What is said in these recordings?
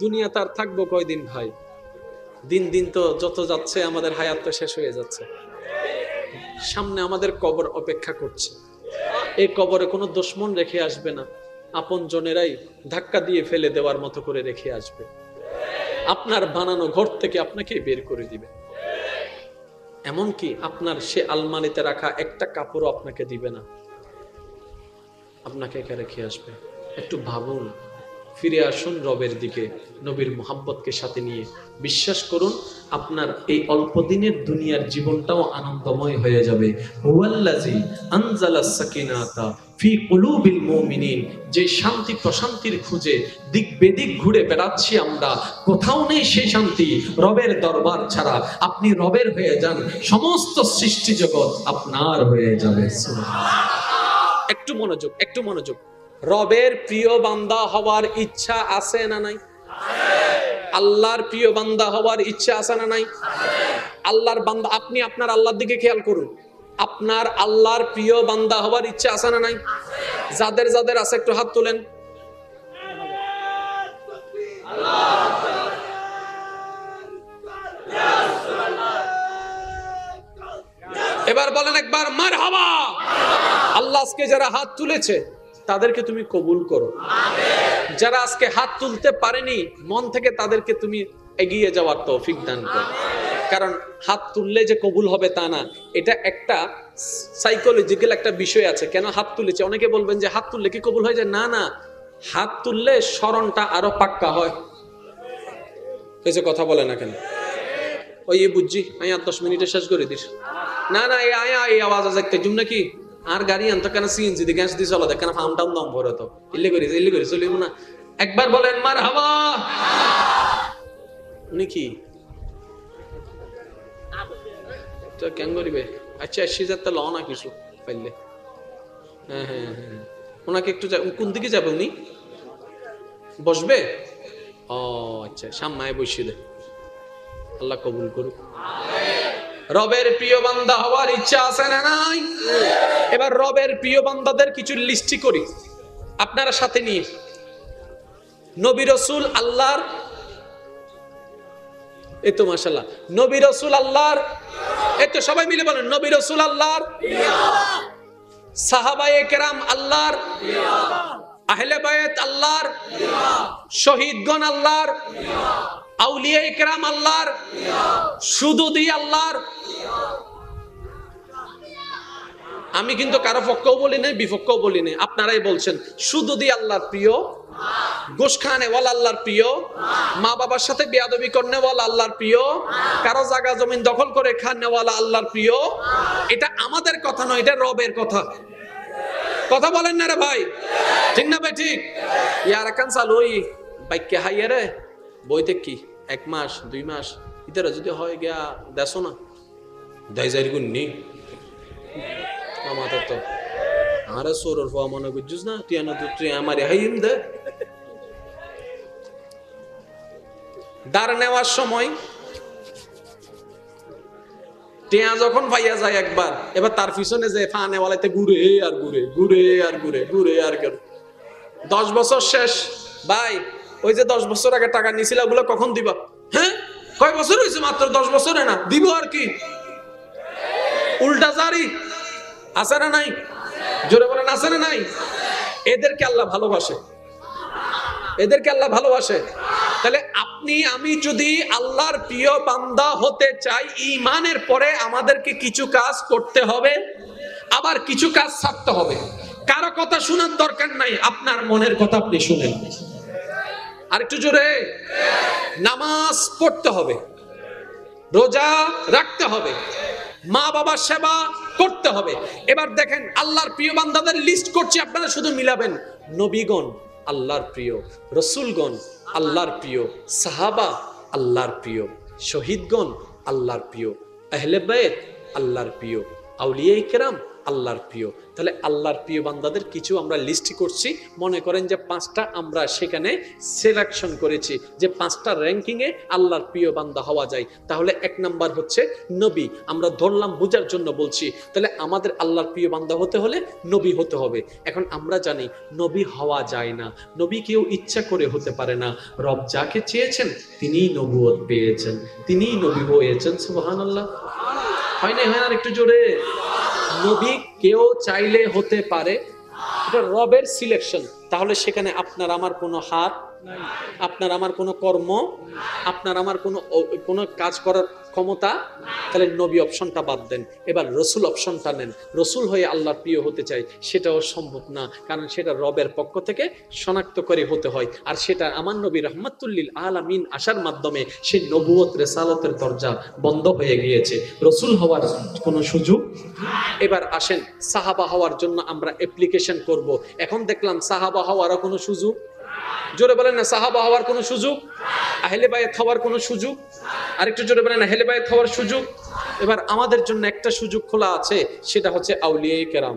দুনিয়াতে আর থাকবো কয়দিন ভাই? দিন দিন তো যত যাচ্ছে আমাদের হায়াত তো শেষ হয়ে যাচ্ছে। সামনে আমাদের কবর অপেক্ষা করছে। এই কবরে কোনো দুশমন রেখে আসবে না, আপন জনেরাই ধাক্কা দিয়ে ফেলে দেওয়ার মতো করে রেখে আসবে। আপনার বানানো ঘর থেকে আপনাকে বের করে দিবে। এমনকি আপনার সে আলমারিতে রাখা একটা কাপড়ও আপনাকে দিবে না, আপনাকে একা রেখে আসবে। একটু ভাবুন, ফিরে আসুন রবের দিকে, নবীর মুহাব্বতকে সাথে নিয়ে। বিশ্বাস করুন, আপনার এই অল্প দিনের দুনিয়ার জীবনটাও আনন্দময় হয়ে যাবে। হুয়াল্লাযী আনজালাস সাকিনাতা ফি কুলুবিল মুমিনিন। যে শান্তি প্রশান্তির খুঁজে দিক বেদিক ঘুরে বেড়াচ্ছি আমরা, কোথাও নেই সেই শান্তি রবের দরবার ছাড়া। আপনি রবের হয়ে যান, সমস্ত সৃষ্টি জগৎ আপনার হয়ে যাবে। সুবহানাল্লাহ। একটু মনোযোগ, একটু মনোযোগ। রবের প্রিয় বান্দা হওয়ার ইচ্ছা আছে না নাই? আল্লাহর প্রিয় বান্দা হওয়ার ইচ্ছা আছে না নাই? আল্লাহর বান্দা, আপনি আপনার আল্লাহর দিকে খেয়াল করুন, আপনার আল্লাহর প্রিয় বান্দা হওয়ার ইচ্ছা আছে না নাই? যাদের যাদের আছে একটু হাত তোলেন। এবার বলেন একবার মারহাবা। আল্লাহ আজকে যারা হাত তুলেছে তাদেরকে তুমি কবুল করো। যারা আজকে হাত তুলতে পারেনি, মন থেকে তাদেরকে তুমি এগিয়ে যাওয়ার তৌফিক দান করো। কারণ হাত তুললে যে কবুল হবে তা না, এটা একটা সাইকোলজিক্যাল একটা বিষয় আছে। কেন হাত তুলেছে? অনেকে বলবেন যে হাত তুললে কি কবুল হয়ে যায়? না না, হাত তুললে স্মরণটা আরো পাক্কা হয়। এই যে কথা বলে না কেন? ওই বুঝছি আমি আর 10 মিনিটে শেষ করে দিস। না না, এই আওয়াজ আছে একটা জুম নাকি আর গাড়ি আনতো কেন? সিএনজি দিয়ে গ্যাস দিয়ে চলো, কেন ফার্ম টাউন দম ভরে তো ইল্লে করে চলিব না। একবার বলেন মারহাবা। উনি কি তো কেন করিবে? আচ্ছা 80,000 ল না কিছু পাইলে। হ্যাঁ হ্যাঁ হ্যাঁ, ওনাকে একটু কোন দিকে যাবে? উনি বসবে? ও আচ্ছা, সামনে বসিয়ে দে। আল্লাহ কবুল করুক। রবের প্রিয় বান্দা হওয়ার ইচ্ছা আছে না নাই? এবার রবের প্রিয় বান্দাদের কিছু লিস্টি করি আপনারা সাথে নিয়ে। নবী রাসূল আল্লাহর, এই তো মাশাআল্লাহ, নবী রাসূল আল্লাহর, এই তো সবাই মিলে বলেন নবী রাসূল আল্লাহর, সাহাবায়ে কেরাম আল্লাহর, আহলে বায়াত আল্লাহর, শহীদগণ আল্লাহর, আউলিয়া ইকরাম আল্লাহর, সুদুদি আল্লাহর। আমি কিন্তু কারো পক্ষও বলি নাই, বিপক্ষও বলি নাই, আপনারাই বলছেন। সুদুদি আল্লাহর প্রিয়, গোশ খানে ওয়ালা আল্লাহর প্রিয়, মা বাবার সাথে বেয়াদবি করনে ওয়ালা আল্লাহর প্রিয়, কারো জায়গা জমিন দখল করে খানে ওয়ালা আল্লাহর প্রিয়। এটা আমাদের কথা নয়, এটা রবের কথা। কথা বলেন না রে ভাই, ঠিক না ভাই? ঠিক। ইয়ার কান চালু ওই বাইকে হাইয়া রে বইতে কি 1 মাস 2 মাস ইতারা যদি হয় গিয়া দেশো না দেয় যাই গুণনি আমাদের তো আরে সোরর ফা মনে বুঝছিস না তুই না তুই আমার হাইম দে। দাঁড় নেওয়ার সময় টিয়া যখন পাইয়া যায় একবার, এবার তার পিছনে যে ফা নেওয়ালাইতে ঘুরে আর ঘুরে ঘুরে আর ঘুরে ঘুরে আর ঘুরে 10 বছর শেষ ভাই। ওই যে 10 বছর আগে টাকা নিয়েছিল ওগুলো কখন দিবা? হ্যাঁ, কয় বছর হয়েছে? মাত্র 10 বছরে না দিব আর কি? উল্টা জারি আছে না নাই? জোরে বলেন আছে না নাই? এদেরকে আল্লাহ ভালোবাসে, এদেরকে আল্লাহ ভালোবাসে। তাহলে আপনি আমি যদি আল্লাহর প্রিয় বান্দা হতে চাই, ঈমানের পরে আমাদেরকে কিছু কাজ করতে হবে, আবার কিছু কাজ ছাড়তে হবে। কারো কথা শোনার দরকার নাই, আপনার মনের কথা আপনি শুনেন। আরেকটু জোরে। নামাজ পড়তে হবে, রোজা রাখতে হবে, মা বাবার সেবা করতে হবে। এবার দেখেন আল্লাহর প্রিয় বান্দাদের লিস্ট করছি, আপনারা শুধু মিলাবেন। নবীগণ আল্লাহর প্রিয়, রসুলগণ আল্লাহর প্রিয়, সাহাবা আল্লাহর প্রিয়, শহীদগণ আল্লাহর প্রিয়, আহলে বায়ত আল্লাহর প্রিয়, আউলিয়া ইকরাম আল্লাহর প্রিয়। তাহলে আল্লাহর প্রিয় বান্দাদের কিছু আমরা লিস্ট করছি, মনে করেন যে 5টা আমরা সেখানে সিলেকশন করেছি যে 5টা র্যাঙ্কিংয়ে আল্লাহর প্রিয় বান্দা হওয়া যায়। তাহলে 1 নাম্বার হচ্ছে নবী, আমরা ধরলাম বোঝার জন্য বলছি। তাহলে আমাদের আল্লাহর প্রিয় বান্দা হতে হলে নবী হতে হবে। এখন আমরা জানি নবী হওয়া যায় না, নবী কেউ ইচ্ছা করে হতে পারে না। রব যাকে চেয়েছেন তিনিই নবুয়ত পেয়েছেন, তিনিই নবী হয়েছেন। সুবহানাল্লাহ। হয় না? হয় আর একটু জোরে। নবী কেউ চাইলে হতে পারে, এটা রবের সিলেকশন। তাহলে সেখানে আপনার আমার কোনো হাত, আপনার আমার কোনো কর্ম, আপনার আমার কোনো কাজ করার ক্ষমতা। তাহলে নবী অপশনটা বাদ দেন, এবার রসুল অপশনটা নেন। রসুল হয়ে আল্লাহর প্রিয় হতে চাই, সেটাও সম্ভব না, কারণ সেটা রবের পক্ষ থেকে শনাক্ত করে হতে হয়। আর সেটা আমার নবী রাহমাতুল্লিল আলামিন আসার মাধ্যমে সেই নবুয়ত রিসালাতের দরজা বন্ধ হয়ে গিয়েছে, রসুল হওয়ার কোনো সুযোগ। এবার আসেন সাহাবা হওয়ার জন্য আমরা অ্যাপ্লিকেশন করব। এখন দেখলাম সাহাবা হওয়ারও কোনো সুযোগ, জোরে বলেন না সাহাবা হওয়ার কোনো সুযোগ, আহলে বায়াত হওয়ার কোনো সুযোগ, আরেকটু জোরে বলেন আহলে বায়াত হওয়ার সুযোগ। এবার আমাদের জন্য একটা সুযোগ খোলা আছে, সেটা হচ্ছে আউলিয়া কেরাম।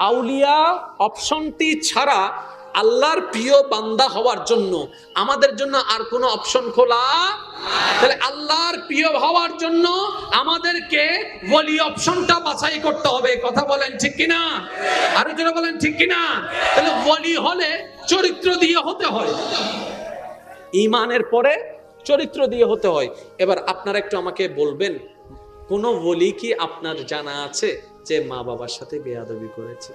আউলিয়া অপশনটি ছাড়া আল্লাহর প্রিয় বান্দা হওয়ার জন্য আমাদের জন্য আর কোনো অপশন খোলা। তাহলে আল্লাহর প্রিয় হওয়ার জন্য আমাদেরকে ওলি অপশনটা বাছাই করতে হবে। কথা বলেন ঠিক কিনা? আরো জোরে বলেন ঠিক কিনা? তাহলে ওলি হলে চরিত্র দিয়ে হতে হয়, ঈমানের পরে চরিত্র দিয়ে হতে হয়। এবার আপনারা একটু আমাকে বলবেন, কোন ওলি কি আপনার জানা আছে যে মা বাবার সাথে বেয়াদবি করেছে?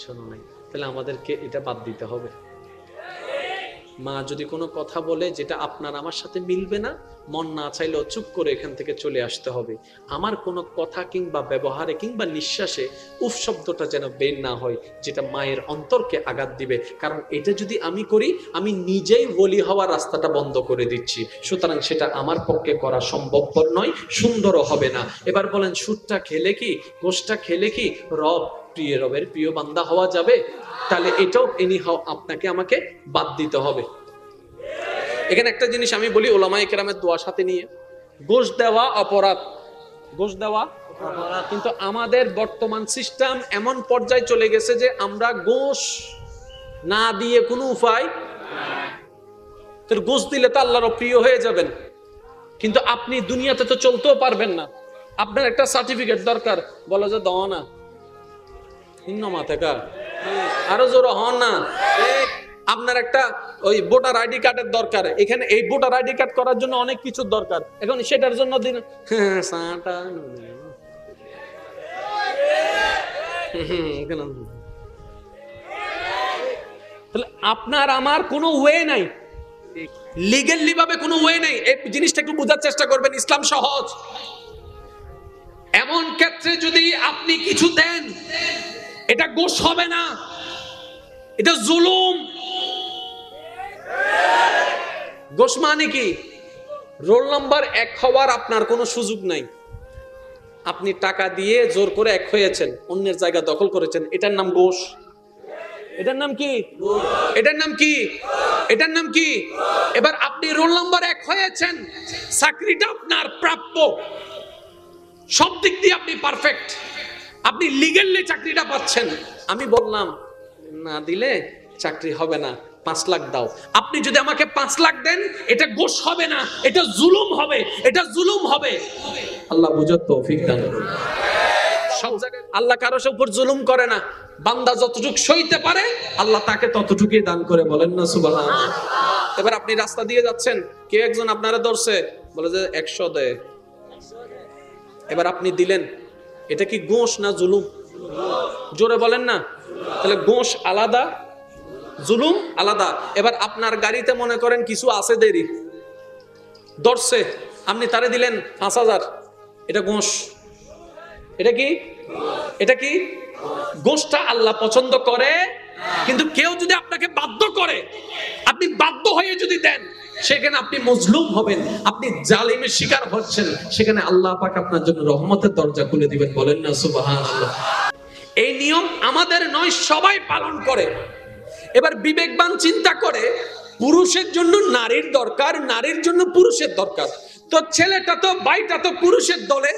শোনো নাই। তাহলে আমাদেরকে এটা বাদ দিতে হবে। মা যদি কোনো কথা বলে যেটা আপনার আমার সাথে মিলবে না, মন না চাইলেও চুপ করে এখান থেকে চলে আসতে হবে। আমার কোনো কথা কিংবা ব্যবহারে কিংবা নিঃশ্বাসে উফ শব্দটা যেন বের না হয়, যেটা মায়ের অন্তরকে আঘাত দিবে। কারণ এটা যদি আমি করি, আমি নিজেই ওলি হওয়ার রাস্তাটা বন্ধ করে দিচ্ছি। সুতরাং সেটা আমার পক্ষে করা সম্ভবপর নয়, সুন্দরও হবে না। এবার বলেন, সুদটা খেলে কি, গোশটা খেলে কি রবের প্রিয় বান্দা হওয়া যাবে? তাহলে এটাও এনিহাও আপনাকে আমাকে বাদ দিতে হবে। এখানে একটা জিনিস আমি বলি, উলামায়ে কেরামের দোয়া সাথে নিয়ে, ঘুষ দেওয়া অপরাধ, ঘুষ দেওয়া অপরাধ। কিন্তু আমাদের বর্তমান সিস্টেম এমন পর্যায়ে চলে গেছে যে আমরা ঘুষ না দিয়ে কোনো উপায়, ঘুষ দিলে তো আল্লাহর প্রিয় হয়ে যাবেন, কিন্তু আপনি দুনিয়াতে তো চলতেও পারবেন না। আপনার একটা সার্টিফিকেট দরকার, বলা যে দাও না, আরো জোর হন না। আপনার একটা ওই ভোটার আইডি কার্ডের দরকার, এখানে এই ভোটার আইডি কার্ড করার জন্য অনেক কিছু দরকার। এখন সেটার জন্য দিন তাহলে আপনার আমার কোনো ওয়ে নাই, লিগ্যালি ভাবে কোনো ওয়ে নাই। এই জিনিসটা একটু বোঝার চেষ্টা করবেন। ইসলাম সহজ। এমন ক্ষেত্রে যদি আপনি কিছু দেন, এটা ঘুষ হবে না, এটা জুলুম। ঘুষ মানে কি? রোল নাম্বার 1 হওয়ার আপনার কোনো সুযোগ নাই। আপনি টাকা দিয়ে জোর করে 1 হয়েছেন, অন্যের জায়গা দখল করেছেন, এটার নাম ঘুষ। এটার নাম কি? এটার নাম কি? এটার নাম কি? এবার আপনি রোল নাম্বার 1 হয়েছেন, চাকরিটা আপনার প্রাপ্য, সব দিক দিয়ে আপনি পারফেক্ট, আপনি লিগ্যালি চাকরিটা পাচ্ছেন। আমি বললাম না দিলে চাকরি হবে না, 5 লাখ দাও। আপনি যদি আমাকে 5 লাখ দেন, এটা ঘুষ হবে না, এটা জুলুম হবে, এটা জুলুম হবে। আল্লাহ বুঝার তৌফিক দান করুন। সব জায়গায় আল্লাহ কারোর উপর জুলুম করে না। বান্দা যতটুকু সইতে পারে আল্লাহ তাকে ততটুকুই দান করে, বলেন না সুবহানাল্লাহ। এবার আপনি রাস্তা দিয়ে যাচ্ছেন, কেউ একজন আপনারা ধরছে, বলে যে 100 দে। এবার আপনি দিলেন, এটা কি ঘুষ না জুলুম? জোরে বলেন না। তাহলে ঘুষ আলাদা, জুলুম আলাদা। এবার আপনার গাড়িতে মনে করেন কিছু আছে দেরি, ধরছে, আপনি তারে দিলেন 5000, এটা ঘুষ। এটা কি? এটা কি? ঘুষটা আল্লাহ পছন্দ করে, কিন্তু কেউ যদি আপনাকে বাধ্য করে, আপনি বাধ্য হয়ে যদি দেন, সেখানে আপনি মজলুম হবেন, আপনি জালিমের শিকার হচ্ছেন। সেখানে আল্লাহ পাক আপনার জন্য রহমতের দরজা খুলে দিবেন, বলেন না সুবহানাল্লাহ। এই নিয়ম আমাদের নয়, সবাই পালন করে। এবার বিবেকবান চিন্তা করে, পুরুষের জন্য নারীর দরকার, নারীর জন্য পুরুষের দরকার। তো ছেলেটা তো, ভাইটা তো পুরুষের দলে,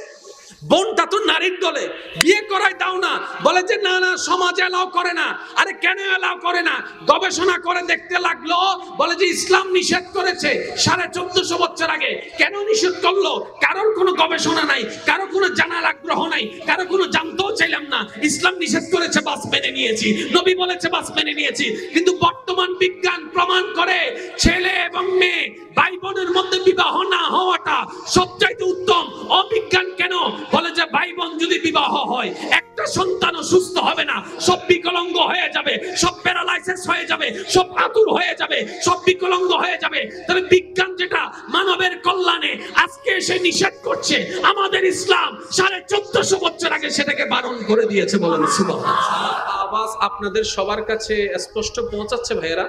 বোনটা তো নারীর দলে, বিয়ে করাই দাও না, বলে যে না না সমাজ এলাও করে না। আরে কেন এলাও করে না? গবেষণা করে দেখতে লাগলো, বলে যে ইসলাম নিষেধ করেছে 1450 বছর আগে। কেন নিষেধ করলো? কারোর কোনো গবেষণা নাই, কারো কোনো জানার আগ্রহ নাই, কারো কোনো জানতেও চাইলাম না। ইসলাম নিষেধ করেছে, বাস মেনে নিয়েছি, নবী বলেছে, বাস মেনে নিয়েছি। কিন্তু বর্তমান বিজ্ঞান প্রমাণ করে ছেলে এবং মেয়ে ভাই বোনের মধ্যে বিবাহ না হওয়াটা সবচাইতে উত্তম। অবিজ্ঞান কেন? বলে যে ভাই বোন যদি বিবাহ হয় একটা সন্তানও সুস্থ হবে না, সব বিকলাঙ্গ হয়ে যাবে, সব প্যারালাইসিস হয়ে যাবে, সব আতুর হয়ে যাবে, সব বিকলাঙ্গ হয়ে যাবে। তাহলে বিজ্ঞান যেটা মানবের কল্যাণে আজকে সে নিষেধ করছে, আমাদের ইসলাম 1450 বছর আগে সেটাকে বারণ করে দিয়েছে। বলেন সুবহানাল্লাহ। আওয়াজ আপনাদের সবার কাছে স্পষ্ট পৌঁছাচ্ছে ভাইয়েরা?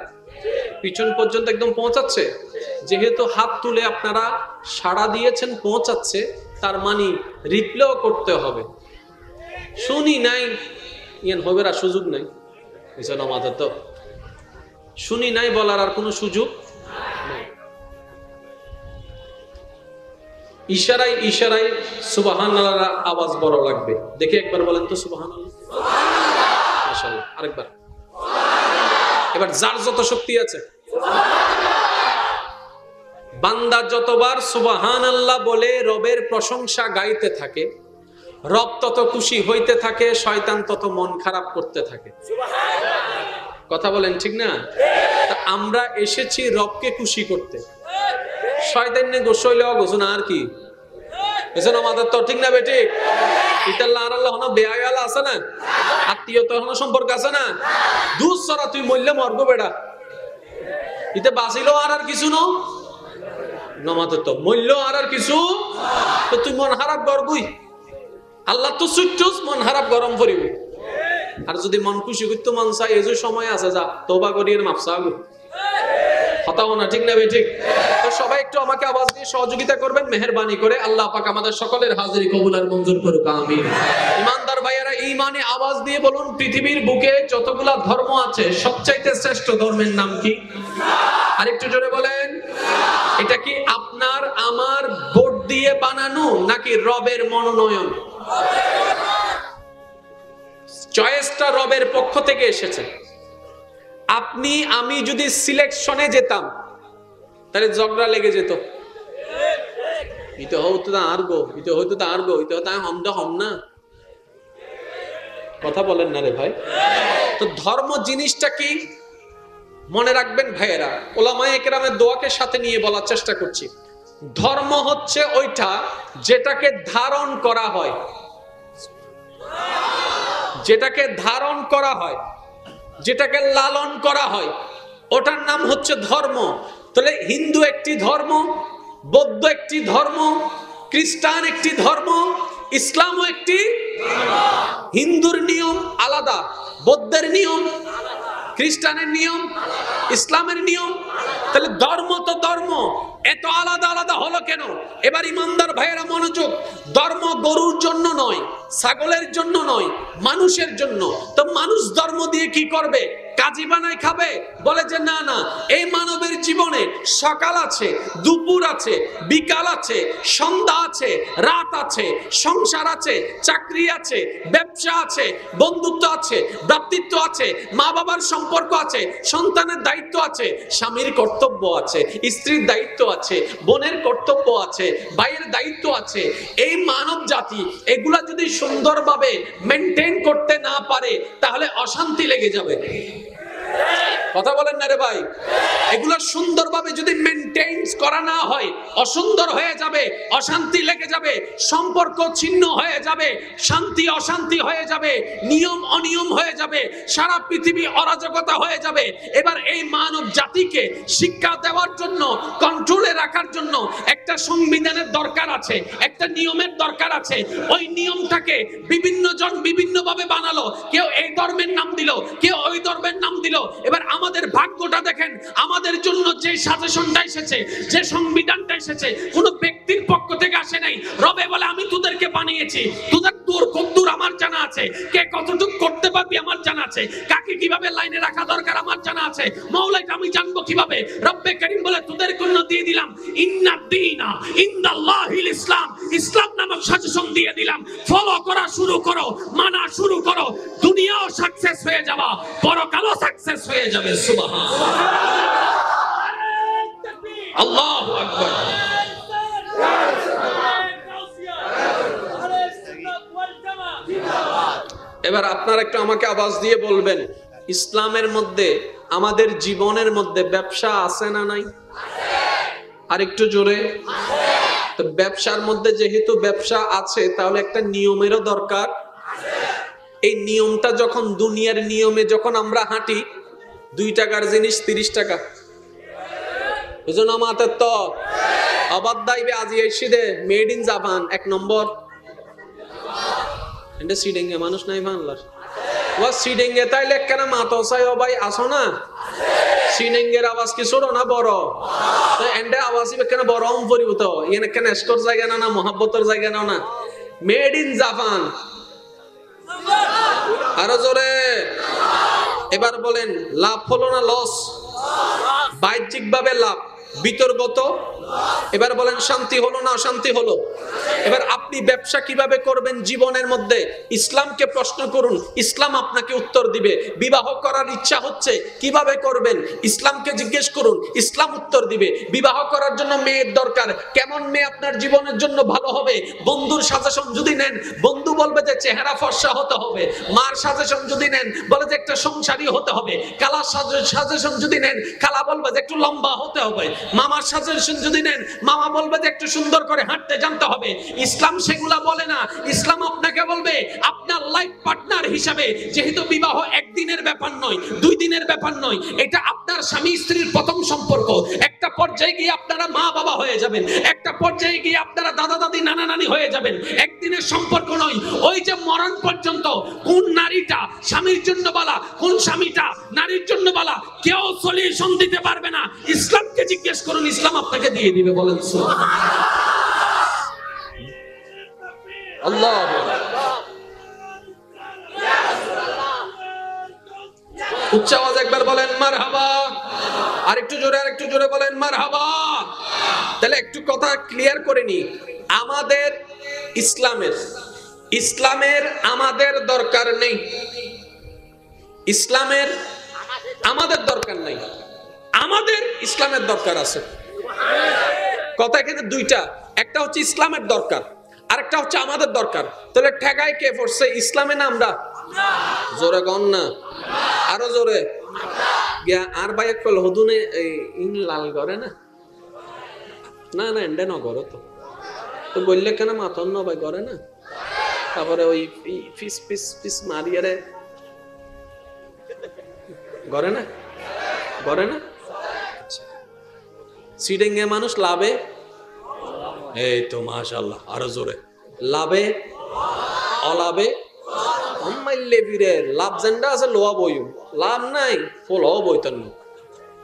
পিছন পর্যন্ত একদম পৌঁছাচ্ছে? যেহেতু হাত তুলে আপনারা সাড়া দিয়েছেন পৌঁছাচ্ছে, তার মানে রিপ্লেও করতে হবে। শুনি নাই ইয়ান হবে না, সুযোগ নাই। এজন্য আমাদের তো শুনি নাই বলার আর কোনো সুযোগ নেই। ইশারায় ইশারায় সুবহানাল্লাহ আওয়াজ বড় লাগবে। দেখে একবার বলেন তো সুবহানাল্লাহ। মাশাআল্লাহ, আরেকবার। এবার যার যত শক্তি আছে, বান্দা যতবার সুবহানাল্লাহ বলে রবের প্রশংসা গাইতে থাকে, রব তত খুশি হইতে থাকে, শয়তান তত মন খারাপ করতে থাকে। কথা বলেন ঠিক না? আমরা এসেছি রবকে খুশি করতে, শয়তান নে গোসইলে গোসনা আর কি। এজন্য আমাদের তো ঠিক না বেঠিক? ইতাল্লাহ আর আল্লাহ বেয়াল আছে না, আত্মীয়তা হলো সম্পর্ক আছে না। দুধ সরা তুই মরলে মরবো বেড়া, ইতে বাঁচিল আর কিছু ন নমাতে তো মূল্য আর কিছু, তো তুই মন খারাপ করবই। আল্লাহ তো সুচ্চুস মন খারাপ গরম করিব। আর যদি মন খুশি করতে মন চাই, এই যে সময় আছে, যা তওবা করি এর মাফসা গো। হতাও না, ঠিক না ভাই? ঠিক। তো সবাই একটু আমাকে আওয়াজ দিয়ে সহযোগিতা করবেন মেহেরবানি করে। আল্লাহ পাক আমাদের সকলের হাজিরি কবুল আর মঞ্জুর করুক, আমিন। ইমানদার ভাইয়েরা, ঈমানে আওয়াজ দিয়ে বলুন, পৃথিবীর বুকে যতগুলা ধর্ম আছে সবচাইতে শ্রেষ্ঠ ধর্মের নাম কি? আর একটু জোরে বলেন। এটা কি আপনার আমার ভোট দিয়ে বানানো নাকি রবের মনোনয়ন? চয়েসটা রবের পক্ষ থেকে এসেছে। আপনি আমি যদি সিলেকশনে যেতাম তাহলে ঝগড়া লেগে যেত। ইতে হইতো না আর গো, ইতে হইতো না আর গো, ইতে হতো হমদা হম না। কথা বলেন না রে ভাই। তো ধর্ম জিনিসটা কি মনে রাখবেন ভাইয়েরা, ওলামায়ে কেরামের দোয়াকে সাথে নিয়ে বলার চেষ্টা করছি। ধর্ম হচ্ছে ওইটা যেটাকে ধারণ করা হয়, যেটাকে ধারণ করা হয়, যেটাকে লালন করা হয়, ওটার নাম হচ্ছে ধর্ম। তাহলে হিন্দু একটি ধর্ম, বৌদ্ধ একটি ধর্ম, খ্রিস্টান একটি ধর্ম, ইসলামও একটি। হিন্দুর নিয়ম আলাদা, বৌদ্ধের নিয়ম, খ্রিস্টানের নিয়ম, ইসলামের নিয়ম। তাহলে ধর্ম তো ধর্ম, এত আলাদা আলাদা হলো কেন? এবার ইমানদার ভাইয়েরা মনোযোগ। ধর্ম গরুর জন্য নয়, ছাগলের জন্য নয়, মানুষের জন্য। তো মানুষ ধর্ম দিয়ে কি করবে? কাজী বানায় খাবে? বলে যে না না, এই মানবের জীবনে সকাল আছে, দুপুর আছে, বিকাল আছে, সন্ধ্যা আছে, রাত আছে, সংসার আছে, চাকরি আছে, ব্যবসা আছে, বন্ধুত্ব আছে, ভ্রাতৃত্ব আছে, মা বাবার সম্পর্ক আছে, সন্তানের দায়িত্ব আছে, স্বামীর কর্তব্য আছে, স্ত্রীর দায়িত্ব আছে, বোনের কর্তব্য আছে, ভাইয়ের দায়িত্ব আছে। এই মানব জাতি এগুলা যদি সুন্দরভাবে মেনটেন করতে না পারে তাহলে অশান্তি লেগে যাবে। কথা বলেন না রে ভাই। এগুলো সুন্দরভাবে যদি মেইনটেইন করা না হয় অসুন্দর হয়ে যাবে, অশান্তি লেগে যাবে, সম্পর্ক ছিন্ন হয়ে যাবে, শান্তি অশান্তি হয়ে যাবে, নিয়ম অনিয়ম হয়ে যাবে, সারা পৃথিবী অরাজকতা হয়ে যাবে। এবার এই মানব জাতিকে শিক্ষা দেওয়ার জন্য, কন্ট্রোলে রাখার জন্য একটা সংবিধানের দরকার আছে, একটা নিয়মের দরকার আছে। ওই নিয়মটাকে বিভিন্ন জন বিভিন্ন ভাবে বানালো, কেউ এই ধর্মের নাম দিল, কেউ ওই ধর্মের নাম দিল। এবার আমাদের ভাগ্যটা দেখেন, আমাদের জন্য যে সাজেশনটা এসেছে, যে সংবিধানটা এসেছে, কোন ব্যক্তির পক্ষ থেকে আসে নাই। রবে বলে আমি তোদেরকে বানিয়েছি, তোদের দূর কদ্দূর আমার জানা আছে, কে কতটুকু করতে পারবি আমার জানা আছে, কাকে কিভাবে লাইনে রাখা দরকার আমার জানা আছে, মওলাকে আমি জানবো কিভাবে। রব্বে করিম বলে তোদের জন্য দিয়ে দিলাম ইন্নাদ-দীনা ইনদাল্লাহিল ইসলাম, ইসলাম নামক সাজেশন দিয়ে দিলাম, ফলো করা শুরু করো, মানা শুরু করো, দুনিয়াও সাকসেস হয়ে যাবা, পরকালও সাকসেস হয়ে যাবে। সুবহানাল্লাহ, আল্লাহু আকবার। এবার আপনারা একটু আমাকে আওয়াজ দিয়ে বলবেন, ইসলামের মধ্যে, আমাদের জীবনের মধ্যে ব্যবসা আছে না নাই? আর একটু জোরে। তো ব্যবসার মধ্যে যেহেতু ব্যবসা আছে, তাহলে একটা নিয়মেরও দরকার। এই নিয়মটা যখন দুনিয়ার নিয়মে যখন আমরা হাঁটি, 2 টাকার জিনিস 30 টাকা, বুঝুন আমাদের তো অবাধ্যাইবে আজি এসে দে মেড ইন জাপান 1 নম্বর। এটা সিডেঙ্গে মানুষ নাই বাংলার, ও সিডেঙ্গে তাইলে কেন মাতো চাই ও ভাই আসো না, সিডেঙ্গের আওয়াজ কি ছোট না বড়? তো এন্ডে আওয়াজ কেন বড় পরিবর্ত, এখানে কেন স্টোর জায়গা না, না মহাব্বতের জায়গা না, না মেড ইন জাপান। আরো জোরে। এবার বলেন, লাভ হলো না লস? বাহ্যিক ভাবে লাভ, বিতর্গত। এবার বলেন, শান্তি হলো না অশান্তি হলো? এবার আপনি ব্যবসা কিভাবে করবেন জীবনের মধ্যে, ইসলামকে প্রশ্ন করুন, ইসলাম আপনাকে উত্তর দিবে। বিবাহ করার ইচ্ছা হচ্ছে, কিভাবে করবেন, ইসলামকে জিজ্ঞেস করুন, ইসলাম উত্তর দিবে। বিবাহ করার জন্য মেয়ের দরকার, কেমন মেয়ে আপনার জীবনের জন্য ভালো হবে? বন্ধুর সাজেশন যদি নেন, বন্ধু বলবে যে চেহারা ফর্সা হতে হবে। মার সাজেশন যদি নেন, বলে যে একটা সংসারী হতে হবে। খালার সাজেশন যদি নেন, খালা বলবে যে একটু লম্বা হতে হবে। মামার সাজেশন যদি নেন, মামা বলবে যে একটু সুন্দর করে হাঁটতে জানতে হবে। ইসলাম সেগুলা বলে না। ইসলাম আপনাকে বলবে আপনার লাইফ পার্টনার হিসাবে, যেহেতু বিবাহ একদিনের ব্যাপার নয়, 2 দিনের ব্যাপার নয়, এটা আপনার স্বামী স্ত্রীর প্রথম সম্পর্ক। একটা পর্যায়ে গিয়ে আপনারা মা বাবা হয়ে যাবেন, একটা পর্যায়ে গিয়ে আপনারা দাদা দাদি নানা নানি হয়ে যাবেন। একদিনের সম্পর্ক নয়, ওই যে মরণ পর্যন্ত কোন নারীটা স্বামীর জন্য বলা, কোন স্বামীটা নারীর জন্য বলা, কেউ সলিউশন দিতে পারবে না। ইসলামকে জিজ্ঞেস করুন, ইসলাম আপনাকে দিয়ে দিবে। বলেন আল্লাহ। উচ্চ আওয়াজ একবার বলেন মারহাবা। আর একটু জোরে বলেন মারহাবা। তাহলে একটু কথা ক্লিয়ার করে নি, আমাদের ইসলামের আমাদের দরকার নেই, ইসলামের আমাদের দরকার নেই, আমাদের ইসলামের দরকার আছে। কথা এখানে 2টা, একটা হচ্ছে ইসলামের দরকার, আরেকটা হচ্ছে আমাদের দরকার। তাহলে ঠেকায় কে পড়ছে, ইসলামে না আমরা? জোরে গণ না, আরো জোরে। আর ভাই এক হদুনে ইন লাল করে না, না না এন্ডে ন করো তো বললে কেন মাথন ন ভাই করে না। তারপরে ওই ফিস পিস পিস মারিয়ারে করে না, করে না। সিডেঙ্গে মানুষ লাভে, এই তো মাশাআল্লাহ, আরো জোরে। লাভে অলাভে অম্মাইলে ফিরে, লাভ জেন্ডা আছে লোয়া বইও, লাভ নাই ফল বইতেন,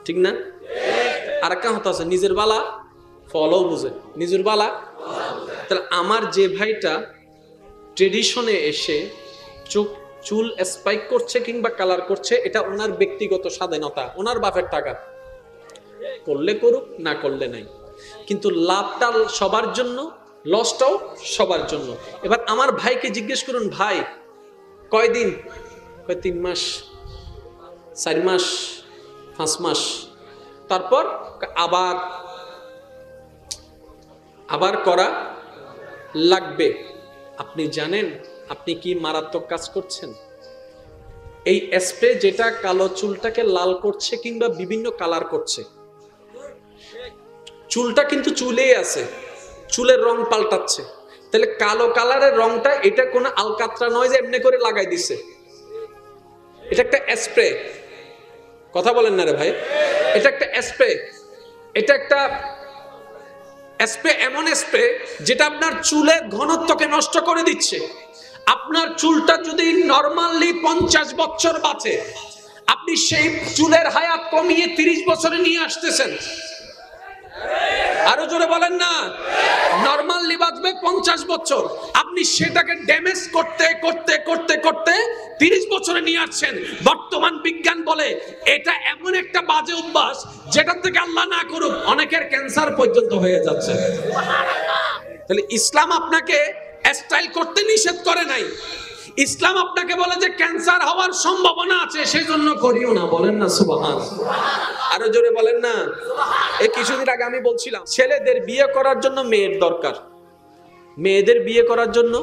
ঠিক না? আর একটা হতা আছে, নিজের বালা ফলও বুঝে, নিজের বালা। তাহলে আমার যে ভাইটা ট্রেডিশনে এসে চুল স্পাইক করছে কিংবা কালার করছে, এটা ওনার ব্যক্তিগত স্বাধীনতা, ওনার বাপের টাকা, করলে করুক, না করলে নাই। কিন্তু লাভটা সবার জন্য, লসটাও সবার জন্য। এবার আমার ভাইকে জিজ্ঞেস করুন, ভাই কয়দিন? 3 মাস, 4 মাস, 5 মাস। তারপর আবার করা লাগবে। আপনি জানেন আপনি কি মারাত্মক কাজ করছেন? এই স্প্রে যেটা কালো চুলটাকে লাল করছে কিংবা বিভিন্ন কালার করছে, চুলটা কিন্তু চুলেই আছে, চুলের রং পাল্টাচ্ছে। তাহলে কালো কালারের রংটা, এটা কোনো আলকাতরা নয় যে এমনি করে লাগাই দিছে, এটা একটা স্প্রে। কথা বলেন না রে ভাই, এটা একটা স্প্রে। এটা একটা স্প্রে, এমন স্প্রে যেটা আপনার চুলের ঘনত্বকে নষ্ট করে দিচ্ছে। আপনার চুলটা যদি নরমালি 50 বছর বাঁচে, আপনি সেই চুলের হায়াত কমিয়ে 30 বছরে নিয়ে আসতেছেন। আরো জোরে বলেন না। নরমালি বাঁচবে 50 বছর, আপনি সেটাকে ড্যামেজ করতে করতে করতে করতে 30 বছরে নিয়ে আসছেন। বর্তমান বিজ্ঞান বলে এটা এমন একটা বাজে অভ্যাস যেটা থেকে আল্লাহ না করুক অনেকের ক্যান্সার পর্যন্ত হয়ে যাচ্ছে। তাহলে ইসলাম আপনাকে স্টাইল করতে নিষেধ করে নাই, ইসলাম আপনাকে বলে যে ক্যান্সার হওয়ার সম্ভাবনা আছে, সেজন্য করিও না। বলেন না সুবহানাল্লাহ। আরো জোরে বলেন না। এই কিছুদিন আগে আমি বলছিলাম ছেলেদের বিয়ে করার জন্য মেয়ের দরকার, মেয়েদের বিয়ে করার জন্য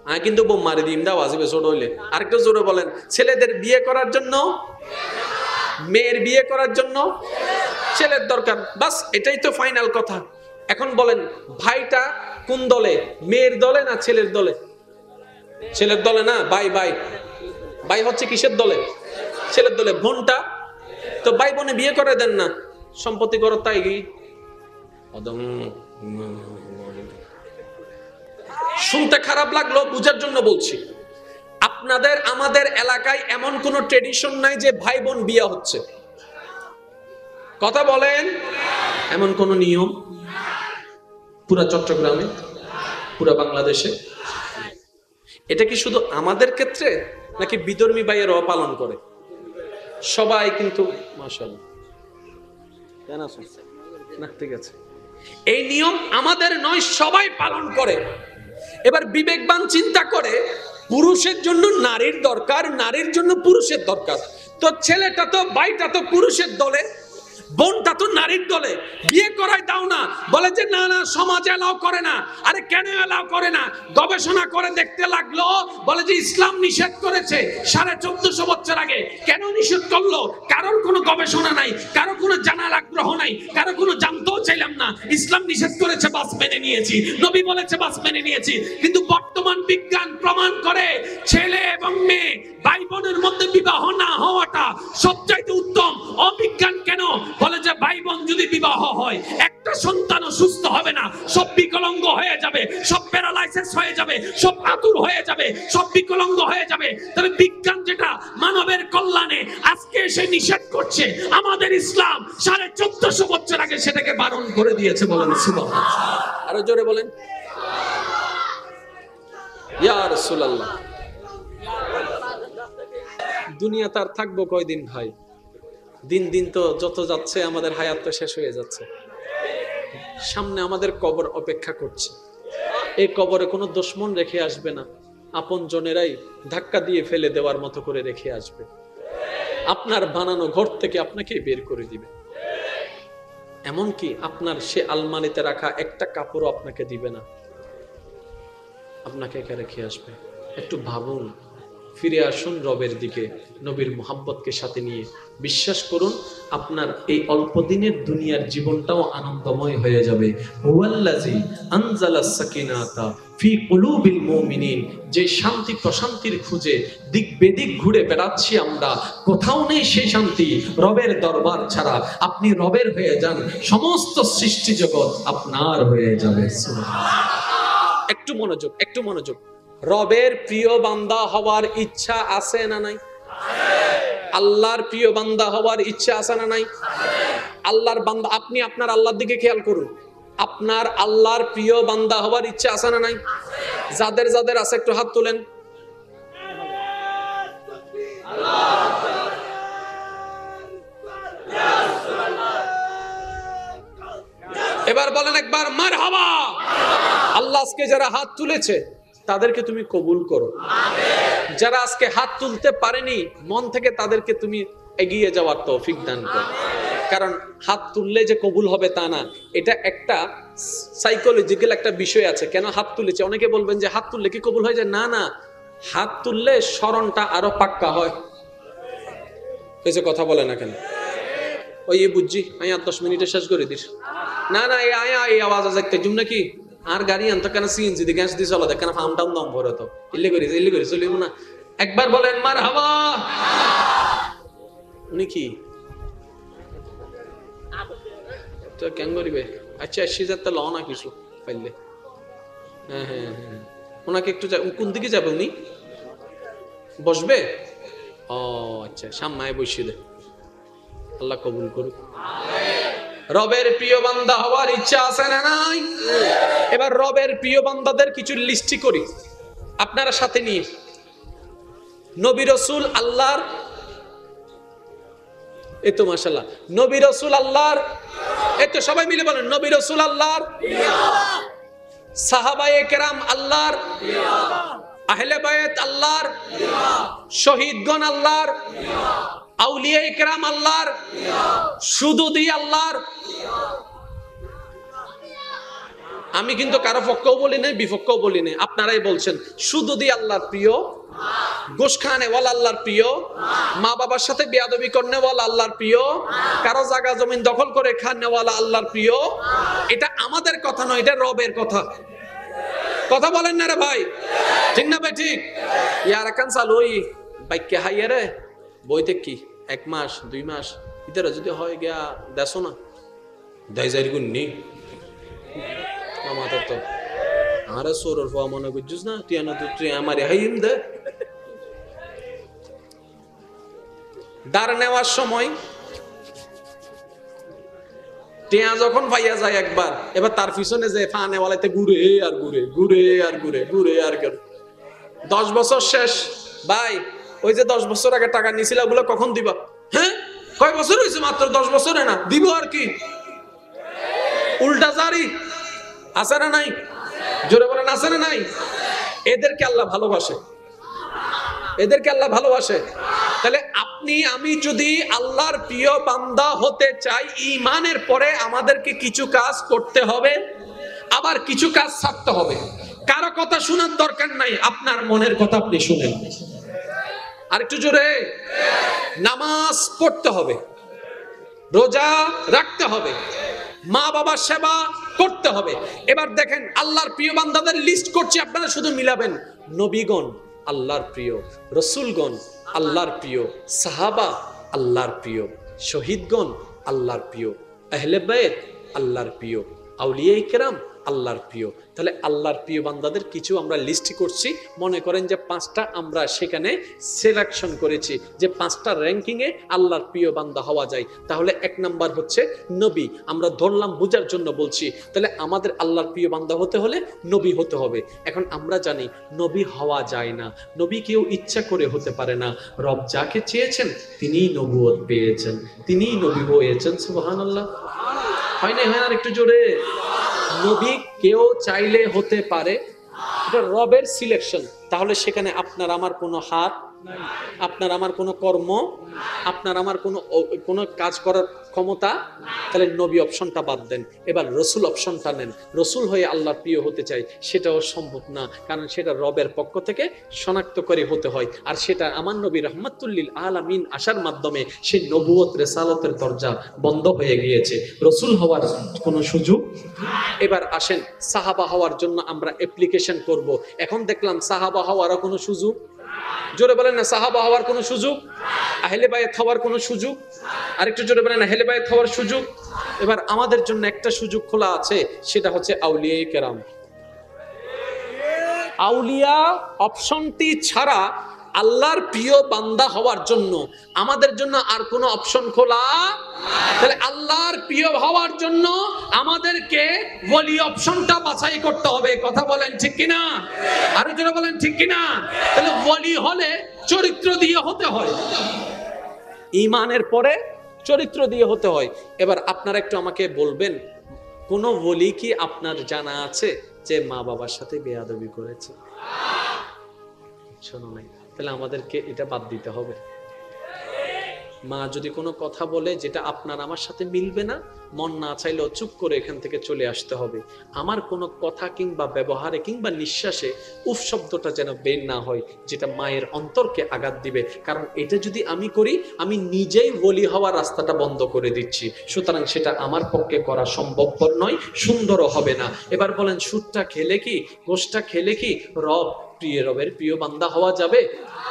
আমি কিন্তু বোম মারি দিম দাও আসবে ছোট হইলে। আরেকটু জোরে বলেন, ছেলেদের বিয়ে করার জন্য মেয়ের বিয়ে করার জন্য ছেলের দরকার। বাস এটাই তো ফাইনাল কথা। এখন বলেন ভাইটা কোন দলে, মেয়ের দলে না ছেলের দলে? ছেলের দলে না। ভাই ভাই ভাই হচ্ছে কিসের দলে? ছেলের দলে। বোনটা তো ভাই বোনে বিয়ে করে দেন না, সম্পত্তি করো তাই কি। শুনতে খারাপ লাগলো, বুঝার জন্য বলছি। আপনাদের আমাদের এলাকায় এমন কোন ট্রেডিশন নাই যে ভাই বোন বিয়ে হচ্ছে। কথা বলেন, এমন কোন নিয়ম পুরা চট্টগ্রামে, পুরা বাংলাদেশে? এটা কি শুধু আমাদের ক্ষেত্রে নাকি বিধর্মী ভাইয়েরাও পালন করে? সবাই কিন্তু মাশাআল্লাহ না, ঠিক আছে। এই নিয়ম আমাদের নয়, সবাই পালন করে। এবার বিবেকবান চিন্তা করে পুরুষের জন্য নারীর দরকার, নারীর জন্য পুরুষের দরকার। তো ছেলেটা তো ভাইটা তো পুরুষের দলে, বোনটা তো নারীর দলে, বিয়ে করাই দাও না। বলে যে না না সমাজ এলাও করে না। আরে কেন এলাও করে না? গবেষণা করে দেখতে লাগলো, বলে যে ইসলাম নিষেধ করেছে 1450 বছর আগে। কেন নিষেধ করলো? কারোর কোনো গবেষণা নাই, কারো কোনো জানার আগ্রহ নাই, কারো কোনো জানতেও চাইলাম না। ইসলাম নিষেধ করেছে, বাস মেনে নিয়েছি। নবী বলেছে, বাস মেনে নিয়েছি। কিন্তু বর্তমান বিজ্ঞান প্রমাণ করে ছেলে এবং মেয়ে ভাই বোনের মধ্যে বিবাহ না হওয়াটা সবচাইতে উত্তম। অবিজ্ঞান কেন? বলে যে ভাই বোন যদি বিবাহ হয় একটা সন্তানও সুস্থ হবে না, সব বিকলাঙ্গ হয়ে যাবে, সব প্যারালাইসিস হয়ে যাবে, সব আতুর হয়ে যাবে, সব বিকলাঙ্গ হয়ে যাবে। তবে বিজ্ঞান যেটা মানবের কল্যাণে আজকে সে নিষেধ করছে, আমাদের ইসলাম 1450 বছর আগে সেটাকে বারণ করে দিয়েছে। বলেন সুবহানাল্লাহ। আরো জোরে বলেন ইয়া রাসূলুল্লাহ। দুনিয়া তার থাকবো কয়দিন ভাই? দিন দিন তো যত যাচ্ছে আমাদের হায়াত তো শেষ হয়ে যাচ্ছে। সামনে আমাদের কবর অপেক্ষা করছে। এই কবরে কোনো দুশমন রেখে আসবে না, আপন জনেরাই ধাক্কা দিয়ে ফেলে দেওয়ার মতো করে রেখে আসবে। আপনার বানানো ঘর থেকে আপনাকে বের করে দিবে। এমনকি আপনার সে আলমারিতে রাখা একটা কাপড়ও আপনাকে দিবে না, আপনাকে একা রেখে আসবে। একটু ভাবুন, ফিরে আসুন রবের দিকে, নবীর মুহাব্বতকে সাথে নিয়ে। বিশ্বাস করুন আপনার এই অল্প দিনের দুনিয়ার জীবনটাও আনন্দময় হয়ে যাবে। হুয়াল্লাযী আনজালাস সাকিনাতা ফি কুলুবিল মুমিনিন। যে শান্তি প্রশান্তির খুঁজে দিক বেদিক ঘুরে বেড়াচ্ছি আমরা, কোথাও নেই সেই শান্তি রবের দরবার ছাড়া। আপনি রবের হয়ে যান, সমস্ত সৃষ্টি জগৎ আপনার হয়ে যাবে। সুবহানাল্লাহ। একটু মনোযোগ, একটু মনোযোগ। রবের প্রিয় বান্দা হওয়ার ইচ্ছা আছে না নাই? আল্লাহর প্রিয় বান্দা হওয়ার ইচ্ছা আছে না নাই? আল্লাহর বান্দা, আপনি আপনার আল্লাহর দিকে খেয়াল করুন। আপনার আল্লাহর প্রিয় বান্দা হওয়ার ইচ্ছা আছে না নাই? যাদের যাদের আছে একটু হাত তুলেন। এবার বলেন একবার মারহাবা। আল্লাহ আজকে যারা হাত তুলেছে তাদেরকে তুমি কবুল করো। যারা আজকে হাত তুলতে পারেনি মন থেকে, তাদেরকে তুমি এগিয়ে যাওয়ার তৌফিক দান করো। কারণ হাত তুললে যে কবুল হবে তা না, এটা একটা সাইকোলজিক্যাল একটা বিষয় আছে। কেন হাত তুলেছে? অনেকে বলবেন যে হাত তুললে কি কবুল হয়ে যায়? না না, হাত তুললে স্মরণটা আরো পাক্কা হয়। কিছু কথা বলে না কেন? ওই বুঝছি আমি আর 10 মিনিটে শেষ করে দিস। না না, এই আওয়াজ আছে একটা জুম নাকি আর গাড়ি আনতো কেন? সিএনজি দিয়ে গ্যাস দিয়ে চলা দেখ কেন? ফার্ম টাউন দম ভরে তো ইল্লে করি চলিব না। একবার বলেন মারহাবা। উনি কি তো কেন করিবে? আচ্ছা 80,000 তো লও না কিছু পাইলে। হ্যাঁ হ্যাঁ হ্যাঁ, ওনাকে একটু কোন দিকে যাবে? উনি বসবে? ও আচ্ছা, সামনে বসিয়ে দে। আল্লাহ কবুল করুক। রবের প্রিয় বান্দা হওয়ার ইচ্ছা আছে না নাই? এবার রবের প্রিয় বান্দাদের কিছু লিস্টি করি আপনারা সাথে নিয়ে। নবী রাসূল আল্লাহর, এই তো মাশাআল্লাহ, নবী রাসূল আল্লাহর, এই তো সবাই মিলে বলেন, নবী রাসূল আল্লাহর, সাহাবায়ে কেরাম আল্লাহর, আহলে বায়াত আল্লাহর, শহীদগণ আল্লাহর, আউলিয়ায়ে কেরাম আল্লাহর, সুদুদি আল্লাহর। আমি কিন্তু কারো পক্ষও বলি নাই, বিপক্ষও বলি নাই, আপনারাই বলছেন। সুদুদি আল্লাহর প্রিয়, গোশ খানেওয়ালা আল্লাহর প্রিয়, মা বাবার সাথে বেয়াদবি করনেওয়ালা আল্লাহর প্রিয়, কারো জায়গা জমিন দখল করে খানেওয়ালা আল্লাহর প্রিয়। এটা আমাদের কথা নয়, এটা রবের কথা। কথা বলেন না রে ভাই, ঠিক না ভাই? ঠিক। ইয়ার কান চালুই বাইকে হাইয়া রে বইতে কি 1 মাস 2 মাস ভিতরে যদি হয় গিয়া দেখো না দাই যাই গুন্নি আমাদের তো আরে সোরর ফা মনে বুঝছিস না, তুই না তুই আমারে হাইম দে। দাঁড় নেওয়ার সময় টিয়া যখন ভাইয়া যায় একবার, এবার তার পিছনে যে ফানে ওয়ালাইতে ঘুরে আর ঘুরে, ঘুরে আর ঘুরে, ঘুরে আর ঘুরে। 10 বছর শেষ ভাই, ওই যে 10 বছর আগে টাকা নিছিল ওগুলো কখন দিবা? হ্যাঁ, কয় বছর হয়েছে? মাত্র 10 বছরে না, দিব আর কি? উল্টা জারি আছে না নাই? জোরে বলেন আছে না নাই? এদেরকে আল্লাহ ভালোবাসে, এদেরকে আল্লাহ ভালোবাসে। তাহলে আপনি আমি যদি আল্লাহর প্রিয় বান্দা হতে চাই, ঈমানের পরে আমাদেরকে কিছু কাজ করতে হবে, আবার কিছু কাজ ছাড়তে হবে। কারো কথা শোনার দরকার নাই, আপনার মনের কথা আপনি শুনেন। আরেকটু জোরে। নামাজ পড়তে হবে, রোজা রাখতে হবে, মা বাবার সেবা করতে হবে। এবার দেখেন আল্লাহর প্রিয় বান্দাদের লিস্ট করছি, আপনারা শুধু মিলাবেন। নবীগণ আল্লাহর প্রিয়, রসুলগণ আল্লাহর প্রিয়, সাহাবা আল্লাহর প্রিয়, শহীদগণ আল্লাহর প্রিয়, আহলে বায়ত আল্লাহর প্রিয়, আউলিয়ায়ে কেরাম আল্লাহর প্রিয়। তাহলে আল্লাহর প্রিয় বান্দাদের কিছু আমরা লিস্ট করছি। মনে করেন যে 5টা আমরা সেখানে সিলেকশন করেছি যে 5টা র্যাঙ্কিংয়ে আল্লাহর প্রিয় বান্দা হওয়া যায়। তাহলে 1 নাম্বার হচ্ছে নবী। আমরা ধরলাম বোঝার জন্য বলছি। তাহলে আমাদের আল্লাহর প্রিয় বান্দা হতে হলে নবী হতে হবে। এখন আমরা জানি নবী হওয়া যায় না, নবী কেউ ইচ্ছা করে হতে পারে না। রব যাকে চেয়েছেন তিনিই নবুয়ত পেয়েছেন, তিনিই নবী হয়েছেন। সুবহানাল্লাহ। হয় না? হয় না? একটু জোরে। নবী কেউ চাইলে হতে পারে, এটা রবের সিলেকশন। তাহলে সেখানে আপনার আমার কোনো হাত, আপনার আমার কোনো কর্ম, আপনার আমার কোনো কাজ করার ক্ষমতা। তাহলে নবী অপশনটা বাদ দেন, এবার রসুল অপশনটা নেন। রসুল হয়ে আল্লাহর প্রিয় হতে চাই, সেটাও সম্ভব না, কারণ সেটা রবের পক্ষ থেকে শনাক্ত করে হতে হয়। আর সেটা আমার নবী রহমাতুল্লিল আলামিন আসার মাধ্যমে সেই নবুয়ত রিসালাতের দরজা বন্ধ হয়ে গিয়েছে, রসুল হওয়ার কোনো সুযোগ। এবার আসেন সাহাবা হওয়ার জন্য আমরা অ্যাপ্লিকেশন করব। এখন দেখলাম সাহাবা হওয়ারও কোনো সুযোগ, জোরে বলেন না, সাহাবা হওয়ার কোনো সুযোগ, আহলে বায়াত হওয়ার কোনো সুযোগ। আরেকটু জোরে বলেন, আহলে বায়াত হওয়ার সুযোগ। এবার আমাদের জন্য একটা সুযোগ খোলা আছে, সেটা হচ্ছে আউলিয়ায়ে কেরাম। আউলিয়া অপশনটি ছাড়া আল্লাহর প্রিয় বান্দা হওয়ার জন্য আমাদের জন্য আর কোনো অপশন খোলা। তাহলে আল্লাহর প্রিয় হওয়ার জন্য আমাদেরকে ওলি অপশনটা বাছাই করতে হবে। কথা বলেন ঠিক কিনা? আরো জোরে বলেন ঠিক কিনা? তাহলে ওলি হলে চরিত্র দিয়ে হতে হয়, ঈমানের পরে চরিত্র দিয়ে হতে হয়। এবার আপনারা একটু আমাকে বলবেন, কোন ওলি কি আপনার জানা আছে যে মা বাবার সাথে বেয়াদবি করেছে? শোনো নাই? তাহলে আমাদেরকে এটা বাদ দিতে হবে। মা যদি কোনো কথা বলে যেটা আপনার আমার সাথে মিলবে না, মন না চাইলেও চুপ করে এখান থেকে চলে আসতে হবে। আমার কোনো কথা কিংবা ব্যবহারে কিংবা নিঃশ্বাসে উফ শব্দটা যেন বের না হয়, যেটা মায়ের অন্তরকে আঘাত দিবে। কারণ এটা যদি আমি করি, আমি নিজেই ওলি হওয়ার রাস্তাটা বন্ধ করে দিচ্ছি। সুতরাং সেটা আমার পক্ষে করা সম্ভবপর নয়, সুন্দরও হবে না। এবার বলেন, সুদটা খেলে কি, গোশটা খেলে কি রবের প্রিয় বান্দা হওয়া যাবে?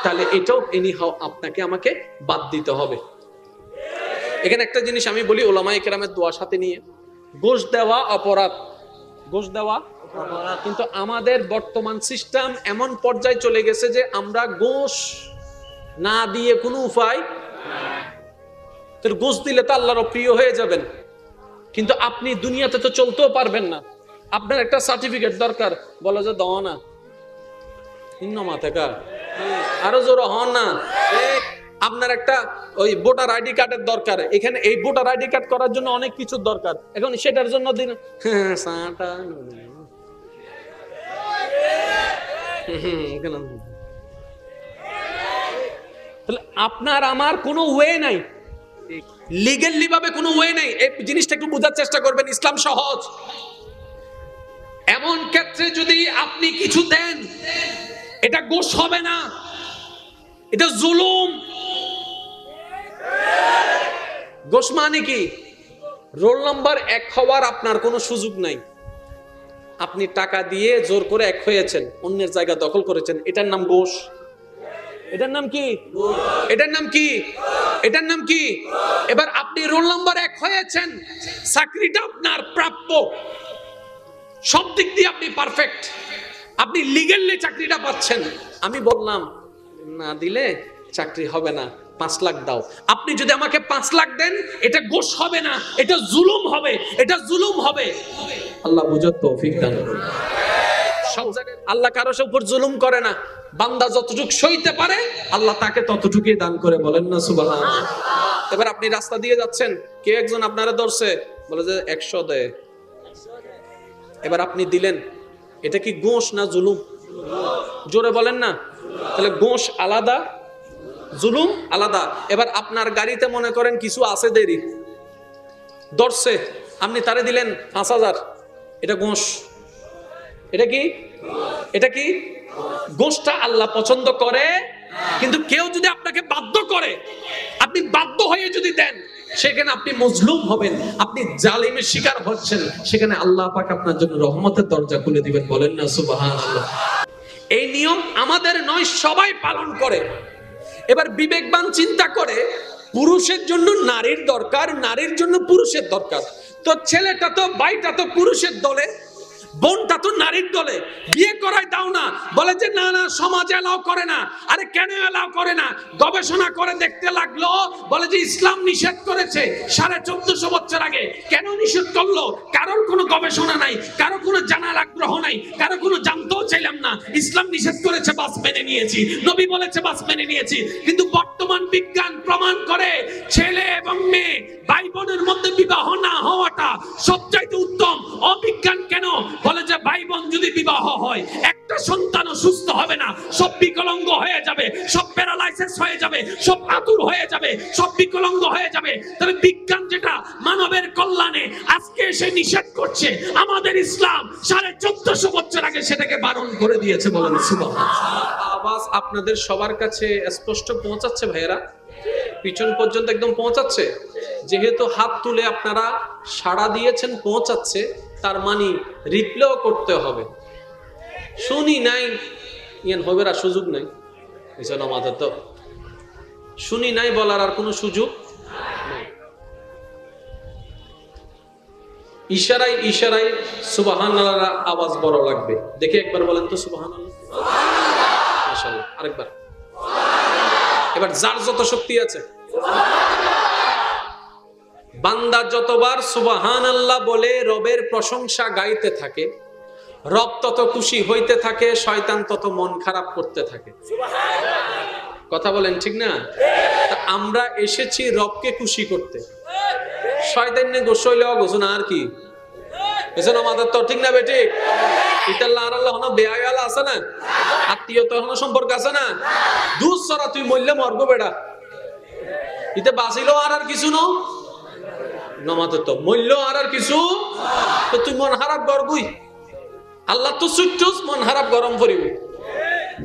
তাহলে এটাও এনিহাও আপনাকে আমাকে বাদ দিতে হবে। এখানে একটা জিনিস আমি বলি, ওলামায়ে কেরামের দোয়া সাথে নিয়ে, ঘুষ দেওয়া অপরাধ, ঘুষ দেওয়া অপরাধ। কিন্তু আমাদের বর্তমান সিস্টেম এমন পর্যায়ে চলে গেছে যে আমরা ঘুষ না দিয়ে কোনো উপায়। তোর ঘুষ দিলে তো আল্লাহর প্রিয় হয়ে যাবেন, কিন্তু আপনি দুনিয়াতে তো চলতেও পারবেন না। আপনার একটা সার্টিফিকেট দরকার, বলো যে দাও না, আরো জোর হন না। আপনার একটা ওই ভোটার আইডি কার্ডের দরকার, এখানে এই ভোটার আইডি কার্ড করার জন্য অনেক কিছুর দরকার, এখন সেটার জন্য দিন তাহলে আপনার আমার কোনো ওয়ে নাই, লিগ্যালি ভাবে কোনো ওয়ে নাই। এই জিনিসটা একটু বোঝার চেষ্টা করবেন, ইসলাম সহজ। এমন ক্ষেত্রে যদি আপনি কিছু দেন, এটা ঘুষ হবে না, এটা জুলুম। ঘুষ মানে কি? রোল নাম্বার 1 হওয়ার আপনার কোনো সুযোগ নাই। আপনি টাকা দিয়ে জোর করে 1 হয়েছেন, অন্যের জায়গা দখল করেছেন, এটার নাম ঘুষ। এটার নাম কি? এটার নাম কি? এটার নাম কি? এবার আপনি রোল নাম্বার 1 হয়েছেন, চাকরিটা আপনার প্রাপ্য, সব দিক দিয়ে আপনি পারফেক্ট, আপনি লিগ্যালি চাকরিটা পাচ্ছেন। আমি বললাম না দিলে চাকরি হবে না, 5 লাখ দাও। আপনি যদি আমাকে 5 লাখ দেন, এটা ঘুষ হবে না, এটা জুলুম হবে, এটা জুলুম হবে। আল্লাহ বুঝার তৌফিক দান করুন। সব জায়গায় আল্লাহ কারো উপর জুলুম করে না, বান্দা যতটুকু সইতে পারে আল্লাহ তাকে ততটুকুই দান করে, বলেন না সুবহানাল্লাহ। এবার আপনি রাস্তা দিয়ে যাচ্ছেন, কে একজন আপনারা ধরছে, বলে যে 100 দে, এবার আপনি দিলেন, এটা কি ঘুষ না জুলুম? জোরে বলেন না। তাহলে ঘুষ আলাদা, জুলুম আলাদা। এবার আপনার গাড়িতে মনে করেন কিছু আছে দেরি, ধরছে, আপনি তারে দিলেন 5000, এটা ঘুষ। এটা কি? এটা কি? ঘুষটা আল্লাহ পছন্দ করে, কিন্তু কেউ যদি আপনাকে বাধ্য করে, আপনি বাধ্য হয়ে যদি দেন, সেখানে আপনি মজলুম হবেন, আপনি জালিমের শিকার হচ্ছেন, সেখানে আল্লাহ পাক আপনার জন্য রহমতের দরজা খুলে দিবেন, বলেন না সুবহানাল্লাহ। এই নিয়ম আমাদের নয়, সবাই পালন করে। এবার বিবেকবান চিন্তা করে, পুরুষের জন্য নারীর দরকার, নারীর জন্য পুরুষের দরকার, তো ছেলেটা তো ভাইটা তো পুরুষের দলে, বোনটা তো নারীর দলে, বিয়ে করাই দাও না। বলে যে না না, সমাজ এলাও করে না। আরে কেন এলাও করে না? গবেষণা করে দেখতে লাগলো, বলে যে ইসলাম নিষেধ করেছে 1450 বছর আগে। কেন নিষেধ করলো? কারোর কোনো গবেষণা নাই, কারো কোনো জানার আগ্রহ নাই, কারো কোনো জানতেও চাইলাম না। ইসলাম নিষেধ করেছে, বাস মেনে নিয়েছি, নবী বলেছে, বাস মেনে নিয়েছি। কিন্তু বর্তমান বিজ্ঞান প্রমাণ করে, ছেলে এবং মেয়ে ভাই বোনের মধ্যে বিবাহ না হওয়াটা সবচাইতে উত্তম। অবিজ্ঞান কেন? বলে যে ভাই বোন যদি বিবাহ হয়, একটা সন্তানও সুস্থ হবে না, সব বিকলাঙ্গ হয়ে যাবে, সব প্যারালাইসিস হয়ে যাবে, সব আতুর হয়ে যাবে, সব বিকলাঙ্গ হয়ে যাবে। তবে বিজ্ঞান যেটা মানবের কল্যাণে আজকে এসে নিষেধ করছে, আমাদের ইসলাম 1450 বছর আগে সেটাকে বারণ করে দিয়েছে, বলেন সুবহানাল্লাহ। আওয়াজ আপনাদের সবার কাছে স্পষ্ট পৌঁছাচ্ছে ভাইয়েরা? পিছন পর্যন্ত একদম পৌঁছাচ্ছে? যেহেতু হাত তুলে আপনারা সাড়া দিয়েছেন পৌঁছাচ্ছে, তার মানে রিপ্লেও করতে হবে। শুনি নাই ইয়ান হবে, আর সুযোগ নাই, এজন্য আমাদের তো শুনি নাই বলার আর কোনো সুযোগ নেই। ইশারায় ইশারায় সুবহানাল্লাহ আওয়াজ বড় লাগবে। দেখে একবার বলেন তো সুবহানাল্লাহ, মাশাআল্লাহ, আরেকবার। এবার যার যত শক্তি আছে, বান্দা যতবার সুবহানাল্লাহ বলে রবের প্রশংসা গাইতে থাকে, রব তত খুশি হইতে থাকে, শয়তান তত মন খারাপ করতে থাকে। কথা বলেন ঠিক না? আমরা এসেছি রবকে খুশি করতে, শয়তান নে গোসইলেও গোসো না, আর কি এজন্য আমাদের তো ঠিক না বেটি? ইতাল্লাহ আর আল্লাহ হলো বেয়ায়ালা আছে না, আত্মীয়তা হলো সম্পর্ক আছে না। দুধ সরা তুই মরলে মরবো বেড়া, ইতে বাঁচিল আর কিছু ন নমাতে তো মূল্য আর কিছু, তো তুই মন খারাপ করবই। আল্লাহ তো সুচ্চুস মন খারাপ গরম করিব।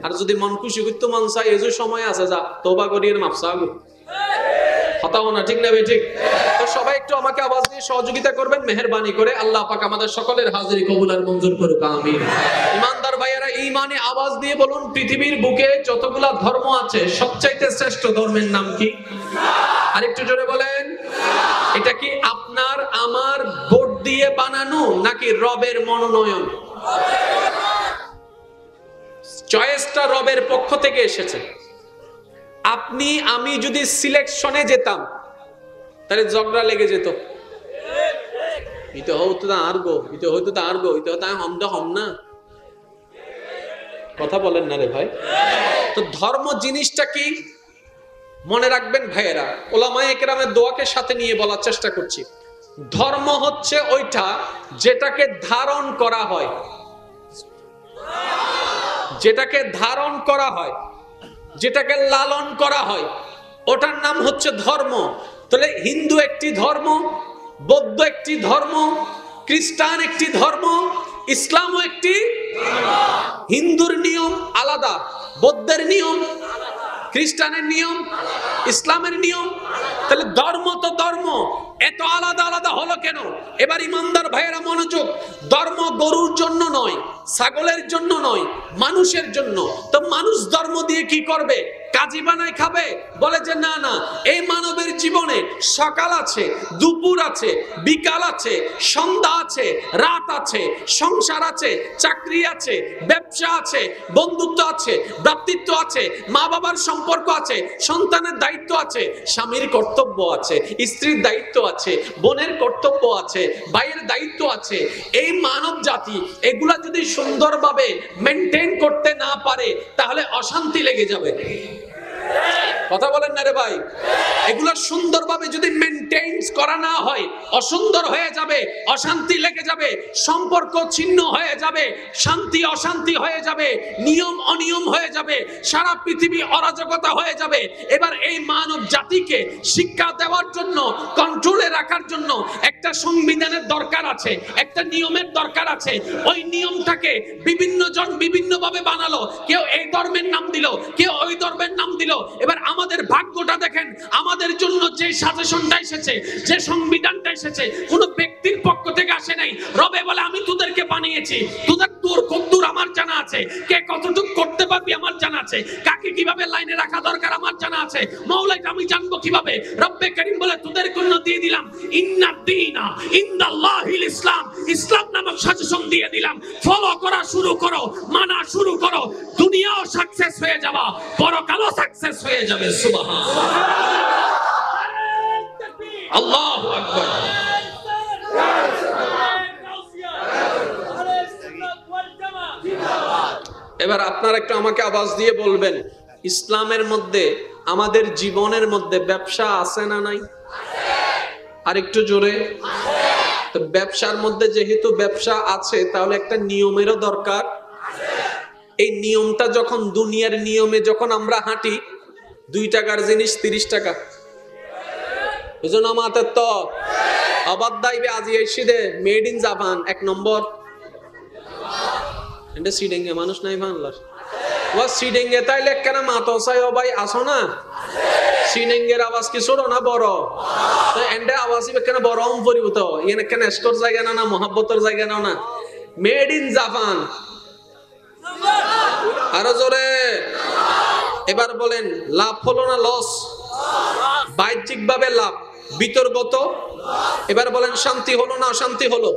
আর যদি মন খুশি করতে মন চাই, এই যে সময় আছে, যা তোবা করিয়ে মাপসা গো, হতাও না, ঠিক না ভাই? ঠিক। তো সবাই একটু আমাকে আওয়াজ দিয়ে সহযোগিতা করবেন মেহেরবানি করে। আল্লাহ পাক আমাদের সকলের হাজিরি কবুল আর মঞ্জুর করুক, আমিন। ইমানদার ভাইয়েরা, ঈমানে আওয়াজ দিয়ে বলুন, পৃথিবীর বুকে যতগুলা ধর্ম আছে, সবচাইতে শ্রেষ্ঠ ধর্মের নাম কি? আর একটু জোরে বলেন। এটা কি আপনার আমার ভোট দিয়ে বানানো, নাকি রবের মনোনয়ন? চয়েসটা রবের পক্ষ থেকে এসেছে। আপনি আমি যদি সিলেকশনে যেতাম তাহলে ঝগড়া লেগে যেত। ইতে হয়তো তা আর গো, ইতে হয়তো তা আর গো, ইতে হয়তো হম না। কথা বলেন না রে ভাই। তো ধর্ম জিনিসটা কি মনে রাখবেন ভাইয়েরা, ওলামায়ে কেরামের দোয়াকে সাথে নিয়ে বলার চেষ্টা করছি। ধর্ম হচ্ছে ওইটা যেটাকে ধারণ করা হয়, যেটাকে ধারণ করা হয়, যেটাকে লালন করা হয়, ওটার নাম হচ্ছে ধর্ম। তাহলে হিন্দু একটি ধর্ম, বৌদ্ধ একটি ধর্ম, খ্রিস্টান একটি ধর্ম, ইসলামও একটি। হিন্দুর নিয়ম আলাদা, বৌদ্ধের নিয়ম, খ্রিস্টানের নিয়ম, ইসলামের নিয়ম। তাহলে ধর্ম তো ধর্ম, এত আলাদা আলাদা হলো কেন? এবার ইমানদার ভাইয়েরা মনোযোগ, ধর্ম গরুর জন্য নয়, ছাগলের জন্য নয়, মানুষের জন্য। তো মানুষ ধর্ম দিয়ে কি করবে? কাজী বানায় খাবে? বলে যে না না, এই মানবের জীবনে সকাল আছে, দুপুর আছে, বিকাল আছে, সন্ধ্যা আছে, রাত আছে, সংসার আছে, চাকরি আছে, ব্যবসা আছে, বন্ধুত্ব আছে, ভ্রাতৃত্ব আছে, মা বাবার সম্পর্ক আছে, সন্তানের দায়িত্ব আছে, স্বামীর কর্তব্য আছে, স্ত্রীর দায়িত্ব আছে, বোনের কর্তব্য আছে, ভাইয়ের দায়িত্ব আছে। এই মানব জাতি এগুলা যদি সুন্দরভাবে মেনটেন করতে না পারে তাহলে অশান্তি লেগে যাবে। কথা বলেন না রে ভাই। এগুলো সুন্দরভাবে যদি মেইনটেইন করা না হয় অসুন্দর হয়ে যাবে, অশান্তি লেগে যাবে, সম্পর্ক ছিন্ন হয়ে যাবে, শান্তি অশান্তি হয়ে যাবে, নিয়ম অনিয়ম হয়ে যাবে, সারা পৃথিবী অরাজকতা হয়ে যাবে। এবার এই মানব জাতিকে শিক্ষা দেওয়ার জন্য, কন্ট্রোলে রাখার জন্য একটা সংবিধানের দরকার আছে, একটা নিয়মের দরকার আছে। ওই নিয়মটাকে বিভিন্ন জন বিভিন্ন ভাবে বানালো, কেউ এই ধর্মের নাম দিল, কেউ ওই ধর্মের নাম দিল। এবার আমাদের ভাগ্যটা দেখেন, আমাদের জন্য যে সাজেশনটা এসেছে, যে সংবিধানটা এসেছে, কোন ব্যক্তির পক্ষ থেকে আসে নাই। রবে বলে আমি তোদেরকে বানিয়েছি, তোদের তোর কদ্দুর আমার জানা আছে, কে কতটুকু করতে পারবি আমার জানা আছে, কাকে কিভাবে লাইনে রাখা দরকার আমার জানা আছে। মাওলাইটা আমি জানবো কিভাবে? রব্বে করিম বলে তোদের জন্য দিয়ে দিলাম ইন্নাদ্দীনা ইনদাল্লাহিল ইসলাম, ইসলাম নামক সাজেশন দিয়ে দিলাম। ফলো করা শুরু করো, মানা শুরু করো, দুনিয়াও সাকসেস হয়ে যাবা, পরকালও সাকসেস হয়ে যাবে। সুবহানাল্লাহ, আল্লাহু আকবার। এবার আপনারা একটু আমাকে আওয়াজ দিয়ে বলবেন, ইসলামের মধ্যে আমাদের জীবনের মধ্যে ব্যবসা আছে না নাই? আর একটু জোরে। তো ব্যবসার মধ্যে যেহেতু ব্যবসা আছে তাহলে একটা নিয়মেরও দরকার। এই নিয়মটা যখন দুনিয়ার নিয়মে যখন আমরা হাঁটি, 2 টাকার জিনিস 30 টাকা, বুঝুন আমাদের তো আবাদ দাইবে আজি এসে মেড ইন জাপান 1 নম্বর। এটা সিডেঙ্গে মানুষ নাই বাংলার ওয়া সিডেঙ্গে তাইলে কেন মাতো চাই ও ভাই আসো না? সিডেঙ্গের আওয়াজ কি ছোট না বড়? তো এন্ডে আওয়াজ কেন বড় অম পরিবত এনে কেন স্টোর জায়গা না, না মহাব্বতের জায়গা না, না মেড ইন জাপান। আরো জোরে। এবার বলেন, লাভ হলো না লস? বাহ্যিক ভাবে লাভ, বিতর্গত। এবার বলেন, শান্তি হলো না অশান্তি হলো?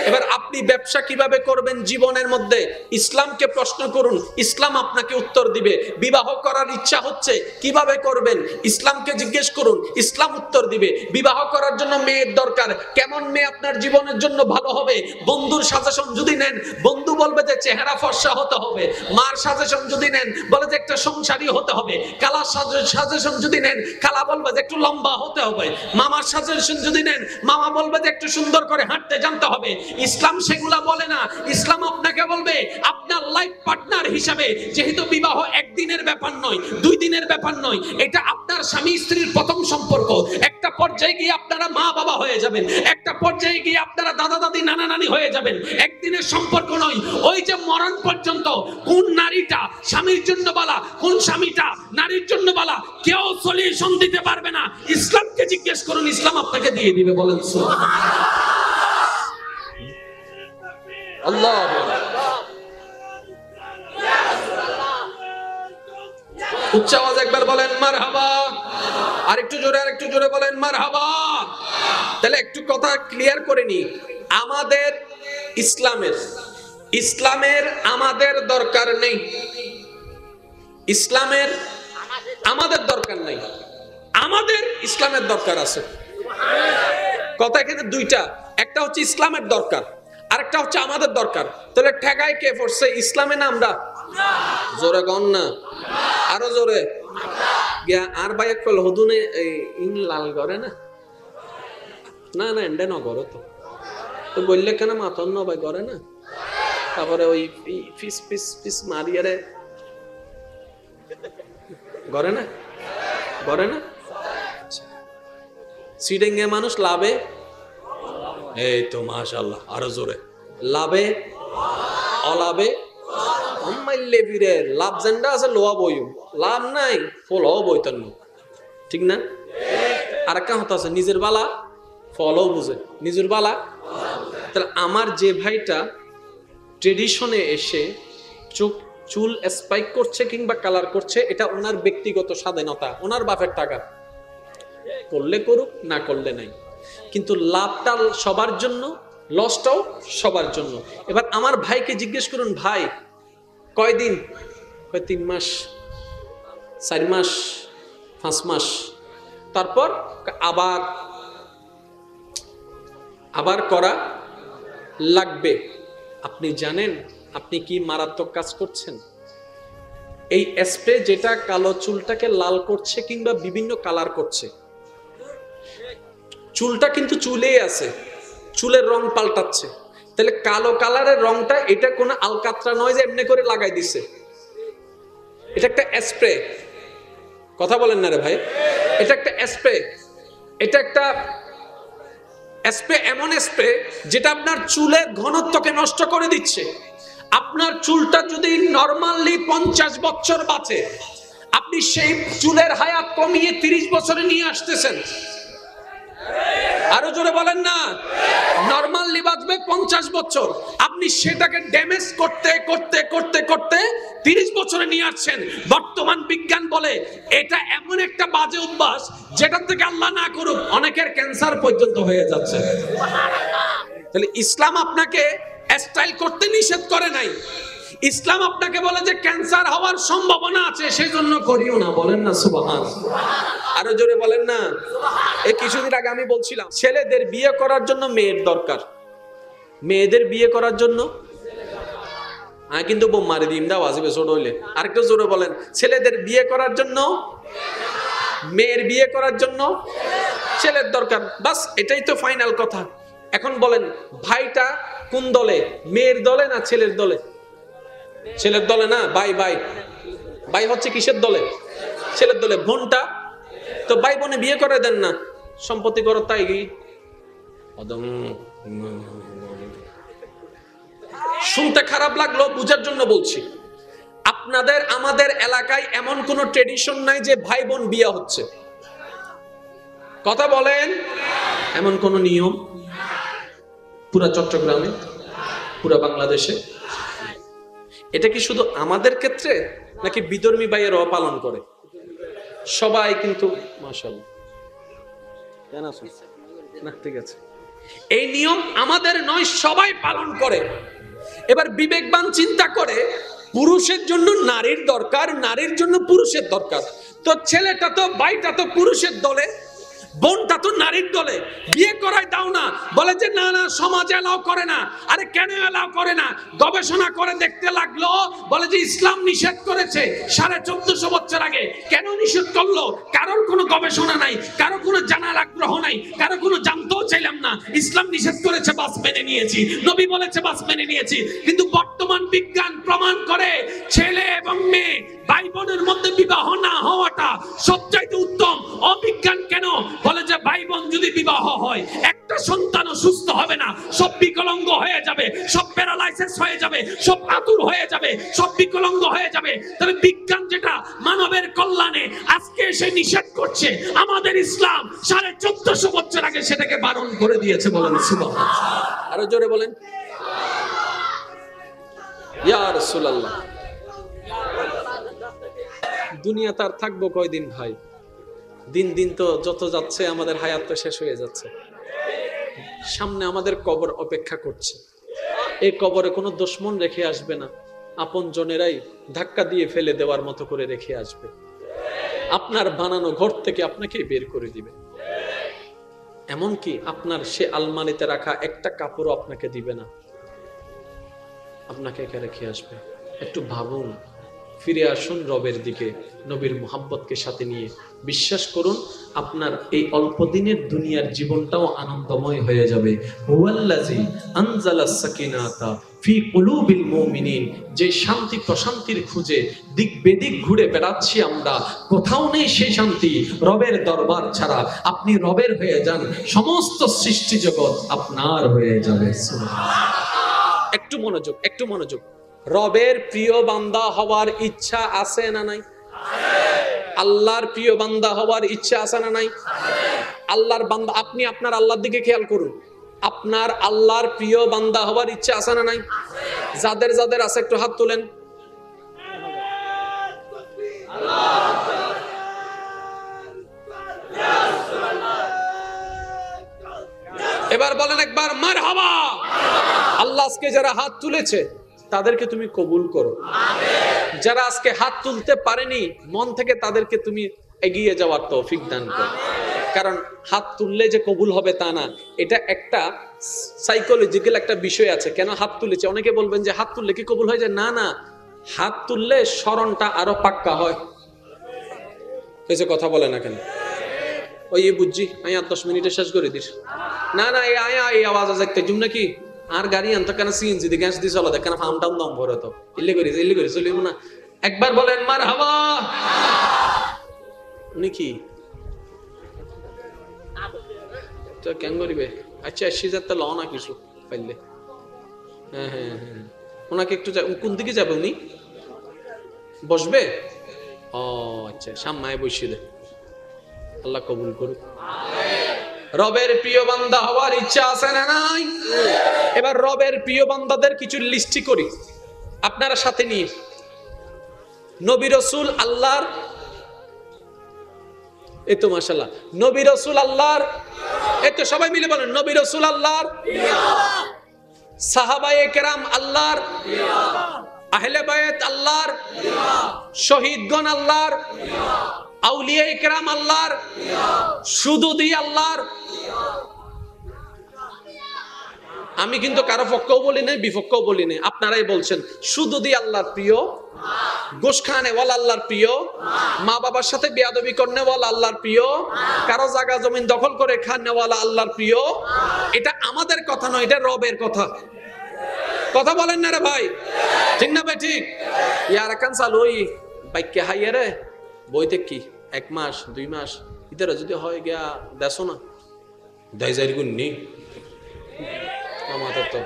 এবার আপনি ব্যবসা কিভাবে করবেন জীবনের মধ্যে? ইসলামকে প্রশ্ন করুন, ইসলাম আপনাকে উত্তর দিবে। বিবাহ করার ইচ্ছা হচ্ছে, কিভাবে করবেন? ইসলামকে জিজ্ঞেস করুন, ইসলাম উত্তর দিবে। বিবাহ করার জন্য মেয়ের দরকার, কেমন মেয়ে আপনার জীবনের জন্য ভালো হবে? বন্ধুর সাজেশন যদি নেন, বন্ধু বলবে যে চেহারা ফর্সা হতে হবে। মার সাজেশন যদি নেন, বলে যে একটা সংসারী হতে হবে। খালার সাজেশন যদি নেন, খালা বলবে যে একটু লম্বা হতে হবে। মামার সাজেশন যদি নেন, মামা বলবে যে একটু সুন্দর করে হাঁটতে জানতে হবে। ইসলাম সেগুলা বলে না। ইসলাম আপনাকে বলবে আপনার লাইফ পার্টনার হিসাবে, যেহেতু বিবাহ একদিনের ব্যাপার নয়, 2 দিনের ব্যাপার নয়, এটা আপনার স্বামী স্ত্রীর প্রথম সম্পর্ক। একটা পর্যায়ে গিয়ে আপনারা মা বাবা হয়ে যাবেন, একটা পর্যায়ে গিয়ে আপনারা দাদা দাদি নানা নানি হয়ে যাবেন। একদিনের সম্পর্ক নয়, ওই যে মরণ পর্যন্ত কোন নারীটা স্বামীর জন্য বালা, কোন স্বামীটা নারীর জন্য বালা, কেউ সলিউশন দিতে পারবে না। ইসলামকে জিজ্ঞেস করুন, ইসলাম আপনাকে দিয়ে দিবে। বলেন আল্লাহ। উচ্চ আওয়াজ একবার বলেন মারহাবা। আরেকটু জোরে, আরেকটু জোরে বলেন মারহাবা। তাহলে একটু কথা ক্লিয়ার করে নি, আমাদের ইসলামের আমাদের দরকার নেই। ইসলামের আমাদের দরকার নাই, আমাদের ইসলামের দরকার আছে। কথা এখানে দুইটা, একটা হচ্ছে ইসলামের দরকার, আরেকটা হচ্ছে আমাদের দরকার। তাহলে ঠেকায় কে পড়ছে, ইসলামে না আমরা? জোরে গণ না, আরো জোরে। আর ভাই এক হদুনে ইন লাল করে না, না না এন্ডে ন করো তো বললে কেন মাতন ন ভাই করে না, তারপরে ওই ফিস ফিস ফিস মারিয়ারে করে না, করে না। সিডেঙ্গে মানুষ লাভে, এই তো মাশাআল্লাহ, আরো জোরে। লাভে অলাভে অম্মাইলে ফিরে, লাভ জেন্ডা আছে লোয়া বইও লাভ নাই, ফলও বইতন, ঠিক না? আর একটা হতা আছে নিজের বালা ফলও বুঝে, নিজের বালা। তাহলে আমার যে ভাইটা ট্রেডিশনে এসে চুল স্পাইক করছে কিংবা কালার করছে, এটা ওনার ব্যক্তিগত স্বাধীনতা, ওনার বাপের টাকা, করলে করুক, না করলে নাই। কিন্তু লাভটা সবার জন্য, লসটাও সবার জন্য। এবার আমার ভাইকে জিজ্ঞেস করুন, ভাই কয়দিন? 3 মাস, 4 মাস, 5 মাস, তারপর আবার করা লাগবে। আপনি জানেন আপনি কি মারাত্মক কাজ করছেন? এই স্প্রে যেটা কালো চুলটাকে লাল করছে কিংবা বিভিন্ন কালার করছে, চুলটা কিন্তু চুলেই আছে, চুলের রং পাল্টাচ্ছে। তাহলে কালো কালারের রংটা এটা কোনো আলকাতরা নয় যে এমনি করে লাগাই দিছে, এটা একটা স্প্রে। কথা বলেন না রে ভাই, এটা একটা স্প্রে, এটা একটা স্প্রে, এমন স্প্রে যেটা আপনার চুলের ঘনত্বকে নষ্ট করে দিচ্ছে। আপনার চুলটা যদি নরমালি 50 বছর বাঁচে, আপনি সেই চুলের হায়াত কমিয়ে 30 বছরে নিয়ে আসতেছেন। আরো জোরে বলেন না, নরমালি বাঁচবে 50 বছর, আপনি সেটাকে ড্যামেজ করতে করতে করতে করতে 30 বছরে নিয়ে আসছেন। বর্তমান বিজ্ঞান বলে এটা এমন একটা বাজে অভ্যাস যেটা থেকে আল্লাহ না করুক অনেকের ক্যান্সার পর্যন্ত হয়ে যাচ্ছে। তাহলে ইসলাম আপনাকে স্টাইল করতে নিষেধ করে নাই, ইসলাম আপনাকে বলে যে ক্যান্সার হওয়ার সম্ভাবনা আছে, সেই জন্য করিও না। বলেন না সুবহানাল্লাহ, আরো জোরে বলেন না। এই কিছুদিন আগে আমি বলছিলাম ছেলেদের বিয়ে করার জন্য মেয়ের দরকার, মেয়েদের বিয়ে করার জন্য কিন্তু বোম মারি দিম দা ওয়াজিবে ছোট হইলে। আরেকটু জোরে বলেন, ছেলেদের বিয়ে করার জন্য, মেয়ের বিয়ে করার জন্য ছেলের দরকার, বাস এটাই তো ফাইনাল কথা। এখন বলেন ভাইটা কোন দলে, মেয়ের দলে না ছেলের দলে? ছেলের দলে না? ভাই ভাই ভাই হচ্ছে কিসের দলে? ছেলের দলে। বোনটা তো ভাই বোনে বিয়ে করে দেন না, সম্পত্তি করো তাই। শুনতে খারাপ লাগলো, বুঝার জন্য বলছি। আপনাদের আমাদের এলাকায় এমন কোন ট্রেডিশন নাই যে ভাই বোন বিয়ে হচ্ছে। কথা বলেন, এমন কোন নিয়ম পুরা চট্টগ্রামে, পুরা বাংলাদেশে? এটা কি শুধু আমাদের ক্ষেত্রে নাকি বিধর্মী ভাইয়েরাও পালন করে? সবাই কিন্তু মাশাআল্লাহ, না ঠিক আছে, এই নিয়ম আমাদের নয়, সবাই পালন করে। এবার বিবেকবান চিন্তা করে, পুরুষের জন্য নারীর দরকার, নারীর জন্য পুরুষের দরকার, তো ছেলেটা তো, ভাইটা তো পুরুষের দলে, বোনটা তো নারীর দলে, বিয়ে করায় দাও না। বলে যে না না সমাজ এলাও করে না। আরে কেন এলাও করে না? গবেষণা করে দেখতে লাগলো, বলে যে ইসলাম নিষেধ করেছে 1450 বছর আগে। কেন নিষেধ করলো? কারোর কোনো গবেষণা নাই, কারো কোনো জানার আগ্রহ নাই, কারো কোনো জানতেও চাইলাম না। ইসলাম নিষেধ করেছে, বাস মেনে নিয়েছি, নবী বলেছে, বাস মেনে নিয়েছি। কিন্তু বর্তমান বিজ্ঞান প্রমাণ করে ছেলে এবং মেয়ে, ভাই বোনের মধ্যে বিবাহ না হওয়াটা সবচাইতে উত্তম। অবিজ্ঞান কেন? বলে যে ভাই বোন যদি বিবাহ হয়, একটা সন্তানও সুস্থ হবে না, সব বিকলাঙ্গ হয়ে যাবে, সব প্যারালাইসিস হয়ে যাবে, সব আতুর হয়ে যাবে, সব বিকলাঙ্গ হয়ে যাবে। তবে বিজ্ঞান যেটা মানবের কল্যাণে আজকে এসে নিষেধ করছে, আমাদের ইসলাম 1450 বছর আগে সেটাকে বারণ করে দিয়েছে। বলেন সুবহানাল্লাহ, আরো জোরে বলেন ইয়া রাসূলুল্লাহ। দুনিয়া তার থাকবো কয়দিন ভাই? দিন দিন তো যত যাচ্ছে আমাদের হায়াত তো শেষ হয়ে যাচ্ছে। সামনে আমাদের কবর অপেক্ষা করছে। এই কবরে কোনো দুশমন রেখে আসবে না, আপন জনেরাই ধাক্কা দিয়ে ফেলে দেওয়ার মতো করে রেখে আসবে। আপনার বানানো ঘর থেকে আপনাকে বের করে দিবে। এমনকি আপনার সে আলমারিতে রাখা একটা কাপড়ও আপনাকে দিবে না, আপনাকে একা রেখে আসবে। একটু ভাবুন, ফিরে আসুন রবের দিকে, নবীর মুহাব্বতকে সাথে নিয়ে। বিশ্বাস করুন, আপনার এই অল্প দিনের দুনিয়ার জীবনটাও আনন্দময় হয়ে যাবে। হুয়াল্লাযী আনজালাস সাকিনাতা ফি কুলুবিল মুমিনিন। যে শান্তি প্রশান্তির খুঁজে দিক বেদিক ঘুরে বেড়াচ্ছি আমরা, কোথাও নেই সেই শান্তি রবের দরবার ছাড়া। আপনি রবের হয়ে যান, সমস্ত সৃষ্টি জগৎ আপনার হয়ে যাবে। সুবহানাল্লাহ। একটু মনোযোগ, একটু মনোযোগ। রবের প্রিয় বান্দা হওয়ার ইচ্ছা আছে না নাই? আল্লাহর প্রিয় বান্দা হওয়ার ইচ্ছা আছে না নাই? আল্লাহর বান্দা, আপনি আপনার আল্লাহর দিকে খেয়াল করুন, আপনার আল্লাহর প্রিয় বান্দা হওয়ার ইচ্ছা আছে না নাই? যাদের যাদের আছে একটু হাত তোলেন। এবার বলেন একবার মারহাবা। আল্লাহ আজকে যারা হাত তুলেছে তাদেরকে তুমি কবুল করো। যারা আজকে হাত তুলতে পারেনি, মন থেকে তাদেরকে তুমি এগিয়ে যাওয়ার তৌফিক দান করো। কারণ হাত তুললে যে কবুল হবে তা না, এটা একটা সাইকোলজিক্যাল একটা বিষয় আছে। কেন হাত তুলেছে? অনেকে বলবেন যে হাত তুললে কি কবুল হয়ে যায়? না না, হাত তুললে স্মরণটা আরো পাক্কা হয়। এই যে কথা বলে না কেন? ওই বুঝছি আমি 10 মিনিটে শেষ করে দিস। না না, এই আওয়াজ আছে একটা জুম নাকি আর গাড়ি আনতো কেন? সিএনজি দিয়ে গ্যাস দিয়ে চলা দেখ কেন? ফার্ম টাউন দম ভরে তো ইল্লে করে চলিব না। একবার বলেন মারহাবা। উনি কি তো কেন করিবে? আচ্ছা 80,000 টা লও না কিছু পাইলে। হ্যাঁ হ্যাঁ হ্যাঁ, ওনাকে একটু কোন দিকে যাবে? উনি বসবে? ও আচ্ছা, সামনে বসিয়ে দে। আল্লাহ কবুল করুক। রবের প্রিয় বান্দা হওয়ার ইচ্ছা আছে না নাই? এবার রবের প্রিয় বান্দাদের কিছু লিস্টি করি আপনারা সাথে নিয়ে। নবী রাসূল আল্লাহর, এই তো মাশাআল্লাহ, নবী রাসূল আল্লাহর, এই তো সবাই মিলে বলেন নবী রাসূল আল্লাহর, সাহাবায়ে কেরাম আল্লাহর, আহলে বায়াত আল্লাহর, শহীদগণ আল্লাহর, আউলিয়া ইকরাম আল্লাহর, সুদুদি আল্লাহর। আমি কিন্তু কারো পক্ষও বলি নাই, বিপক্ষও বলি নাই, আপনারাই বলছেন। সুদুদি আল্লাহর প্রিয়, গোশ খানে ওয়ালা আল্লাহর প্রিয়, মা বাবার সাথে বেয়াদবি করনে ওয়ালা আল্লাহর প্রিয়, কারো জায়গা জমিন দখল করে খানে ওয়ালা আল্লাহর প্রিয়। এটা আমাদের কথা নয়, এটা রবের কথা। কথা বলেন না রে ভাই, ঠিক না ভাই? ঠিক। ইয়ার কান চালু ওই বাইকে হাইয়া রে বইতে কি 1 মাস 2 মাস ইতারা যদি হয় গিয়া দেশো না দাই যাই গুন্নি আমাদের তো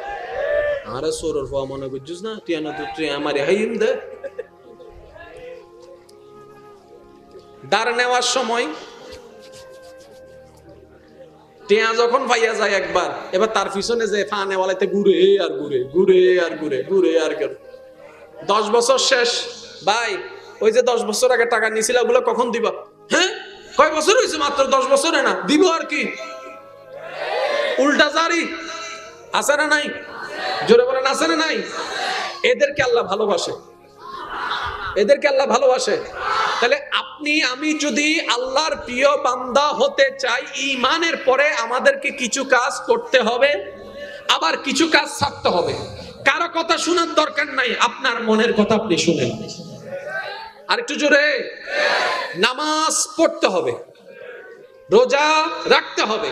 আরে সোরর ফা মনে বুঝছিস না তুই না তুই আমারে হাইম দে। দাঁড় নেওয়ার সময় টিয়া যখন পাইয়া যায় একবার, এবার তার পিছনে যে ফানে ওয়ালাইতে ঘুরে আর ঘুরে ঘুরে আর ঘুরে ঘুরে আর ঘুরে। 10 বছর শেষ ভাই, ওই যে 10 বছর আগে টাকা নিয়েছিল ওগুলো কখন দিবা? হ্যাঁ, কয় বছর হয়েছে? মাত্র 10 বছরে না, দিব আর কি? উল্টা জারি আছে না নাই? জোরে বলেন আছে না নাই? এদেরকে আল্লাহ ভালোবাসে, এদেরকে আল্লাহ ভালোবাসে। তাহলে আপনি আমি যদি আল্লাহর প্রিয় বান্দা হতে চাই, ঈমানের পরে আমাদেরকে কিছু কাজ করতে হবে, আবার কিছু কাজ ছাড়তে হবে। কারো কথা শোনার দরকার নাই, আপনার মনের কথা আপনি শুনেন। আরেকটু জোরে। নামাজ পড়তে হবে, রোজা রাখতে হবে,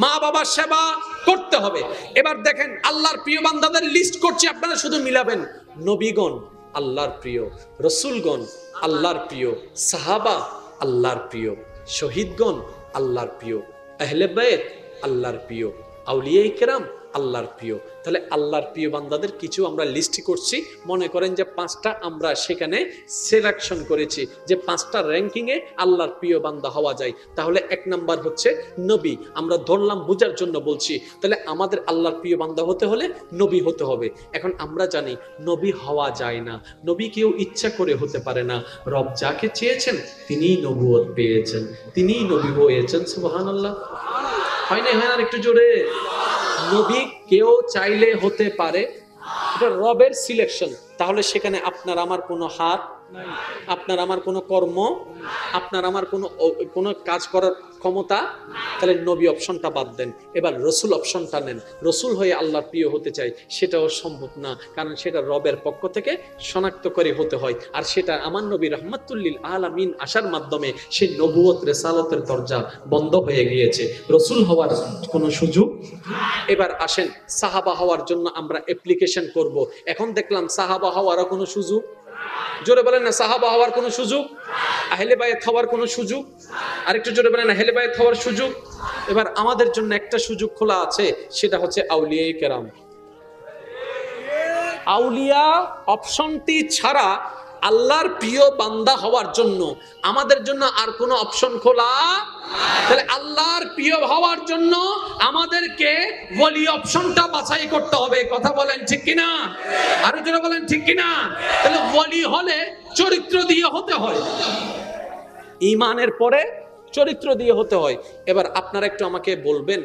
মা বাবার সেবা করতে হবে। এবার দেখেন আল্লাহর প্রিয় বান্দাদের লিস্ট করছি, আপনারা শুধু মিলাবেন। নবীগণ আল্লাহর প্রিয়, রসুলগণ আল্লাহর প্রিয়, সাহাবা আল্লাহর প্রিয়, শহীদগণ আল্লাহর প্রিয়, আহলে বায়ত আল্লাহর প্রিয়, আউলিয়া ইকরাম আল্লাহর প্রিয়। তাহলে আল্লাহর প্রিয় বান্দাদের কিছু আমরা লিস্ট করছি। মনে করেন যে 5টা আমরা সেখানে সিলেকশন করেছি যে 5টা র্যাঙ্কিংয়ে আল্লাহর প্রিয় বান্দা হওয়া যায়। তাহলে 1 নাম্বার হচ্ছে নবী। আমরা ধরলাম বোঝার জন্য বলছি। তাহলে আমাদের আল্লাহর প্রিয় বান্দা হতে হলে নবী হতে হবে। এখন আমরা জানি নবী হওয়া যায় না, নবী কেউ ইচ্ছা করে হতে পারে না। রব যাকে চেয়েছেন তিনিই নবুয়ত পেয়েছেন, তিনিই নবী হয়েছেন। সুবহানাল্লাহ। হয় না? হয় আর একটু জোরে। নবী কেউ চাইলে হতে পারে, এটা রবের সিলেকশন। তাহলে সেখানে আপনার আমার কোনো হাত আপনার আমার কোনো কর্ম, আপনার আমার কোনো কাজ করার ক্ষমতা, তাহলে নবী অপশনটা বাদ দেন, এবার রসুল অপশনটা নেন। রসুল হয়ে আল্লাহর প্রিয় হতে চাই, সেটাও সম্ভব না, কারণ সেটা রবের পক্ষ থেকে শনাক্ত করে হতে হয়, আর সেটা আমার নবী রহমাতুল্লিল আলামিন আসার মাধ্যমে সেই নবুয়ত রেসালতের দরজা বন্ধ হয়ে গিয়েছে, রসুল হওয়ার কোনো সুযোগ। এবার আসেন সাহাবা হওয়ার জন্য আমরা অ্যাপ্লিকেশন করব। এখন দেখলাম সাহাবা হওয়ারও কোনো সুযোগ, জোরে বলেন না সাহাবা হওয়ার কোনো সুযোগ, আহলে বায়াত হওয়ার কোনো সুযোগ, আরেকটু জোরে বলেন আহলে বায়াত হওয়ার সুযোগ। এবার আমাদের জন্য একটা সুযোগ খোলা আছে, সেটা হচ্ছে আউলিয়া কেরাম। আউলিয়া অপশনটি ছাড়া আল্লাহর প্রিয় বান্দা হওয়ার জন্য আমাদের জন্য আর কোনো অপশন খোলা। তাহলে আল্লাহর প্রিয় হওয়ার জন্য আমাদেরকে ওলি অপশনটা বাছাই করতে হবে, কথা বলেন ঠিক কিনা, আরো জোরে বলেন ঠিক কিনা। তাহলে ওলি হলে চরিত্র দিয়ে হতে হয়, ঈমানের পরে চরিত্র দিয়ে হতে হয়। এবার আপনারা একটু আমাকে বলবেন,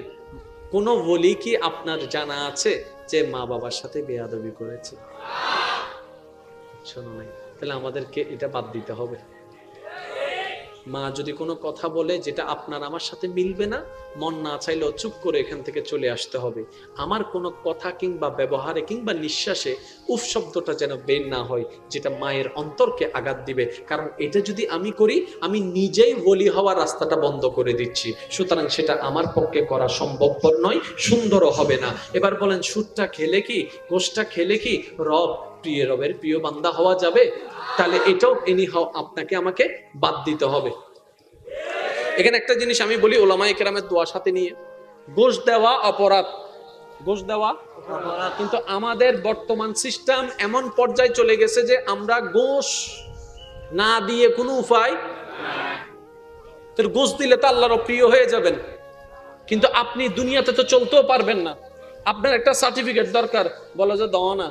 কোন ওলি কি আপনার জানা আছে যে মা বাবার সাথে বেয়াদবি করেছে? শোনো নাই, তাহলে আমাদেরকে এটা বাদ দিতে হবে। মা যদি কোনো কথা বলে যেটা আপনার আমার সাথে মিলবে না, মন না চাইলেও চুপ করে এখান থেকে চলে আসতে হবে। আমার কোনো কথা কিংবা ব্যবহারে কিংবা নিঃশ্বাসে উফ শব্দটা যেন বের না হয়, যেটা মায়ের অন্তরকে আঘাত দিবে, কারণ এটা যদি আমি করি আমি নিজেই ওলি হওয়ার রাস্তাটা বন্ধ করে দিচ্ছি। সুতরাং সেটা আমার পক্ষে করা সম্ভবপর নয়, সুন্দরও হবে না। এবার বলেন, সুদটা খেলে কি, গোশটা খেলে কি রবের প্রিয় বান্দা হওয়া যাবে? তাহলে এটাও এনিহাও আপনাকে আমাকে বাদ দিতে হবে। এখানে একটা জিনিস আমি বলি, ওলামায়ে কেরামের দোয়া সাথে নিয়ে, ঘুষ দেওয়া অপরাধ, ঘুষ দেওয়া অপরাধ, কিন্তু আমাদের বর্তমান সিস্টেম এমন পর্যায়ে চলে গেছে যে আমরা ঘুষ না দিয়ে কোনো উপায়, ঘুষ দিলে তো আল্লাহর প্রিয় হয়ে যাবেন, কিন্তু আপনি দুনিয়াতে তো চলতেও পারবেন না। আপনার একটা সার্টিফিকেট দরকার, বলা যে দাও না,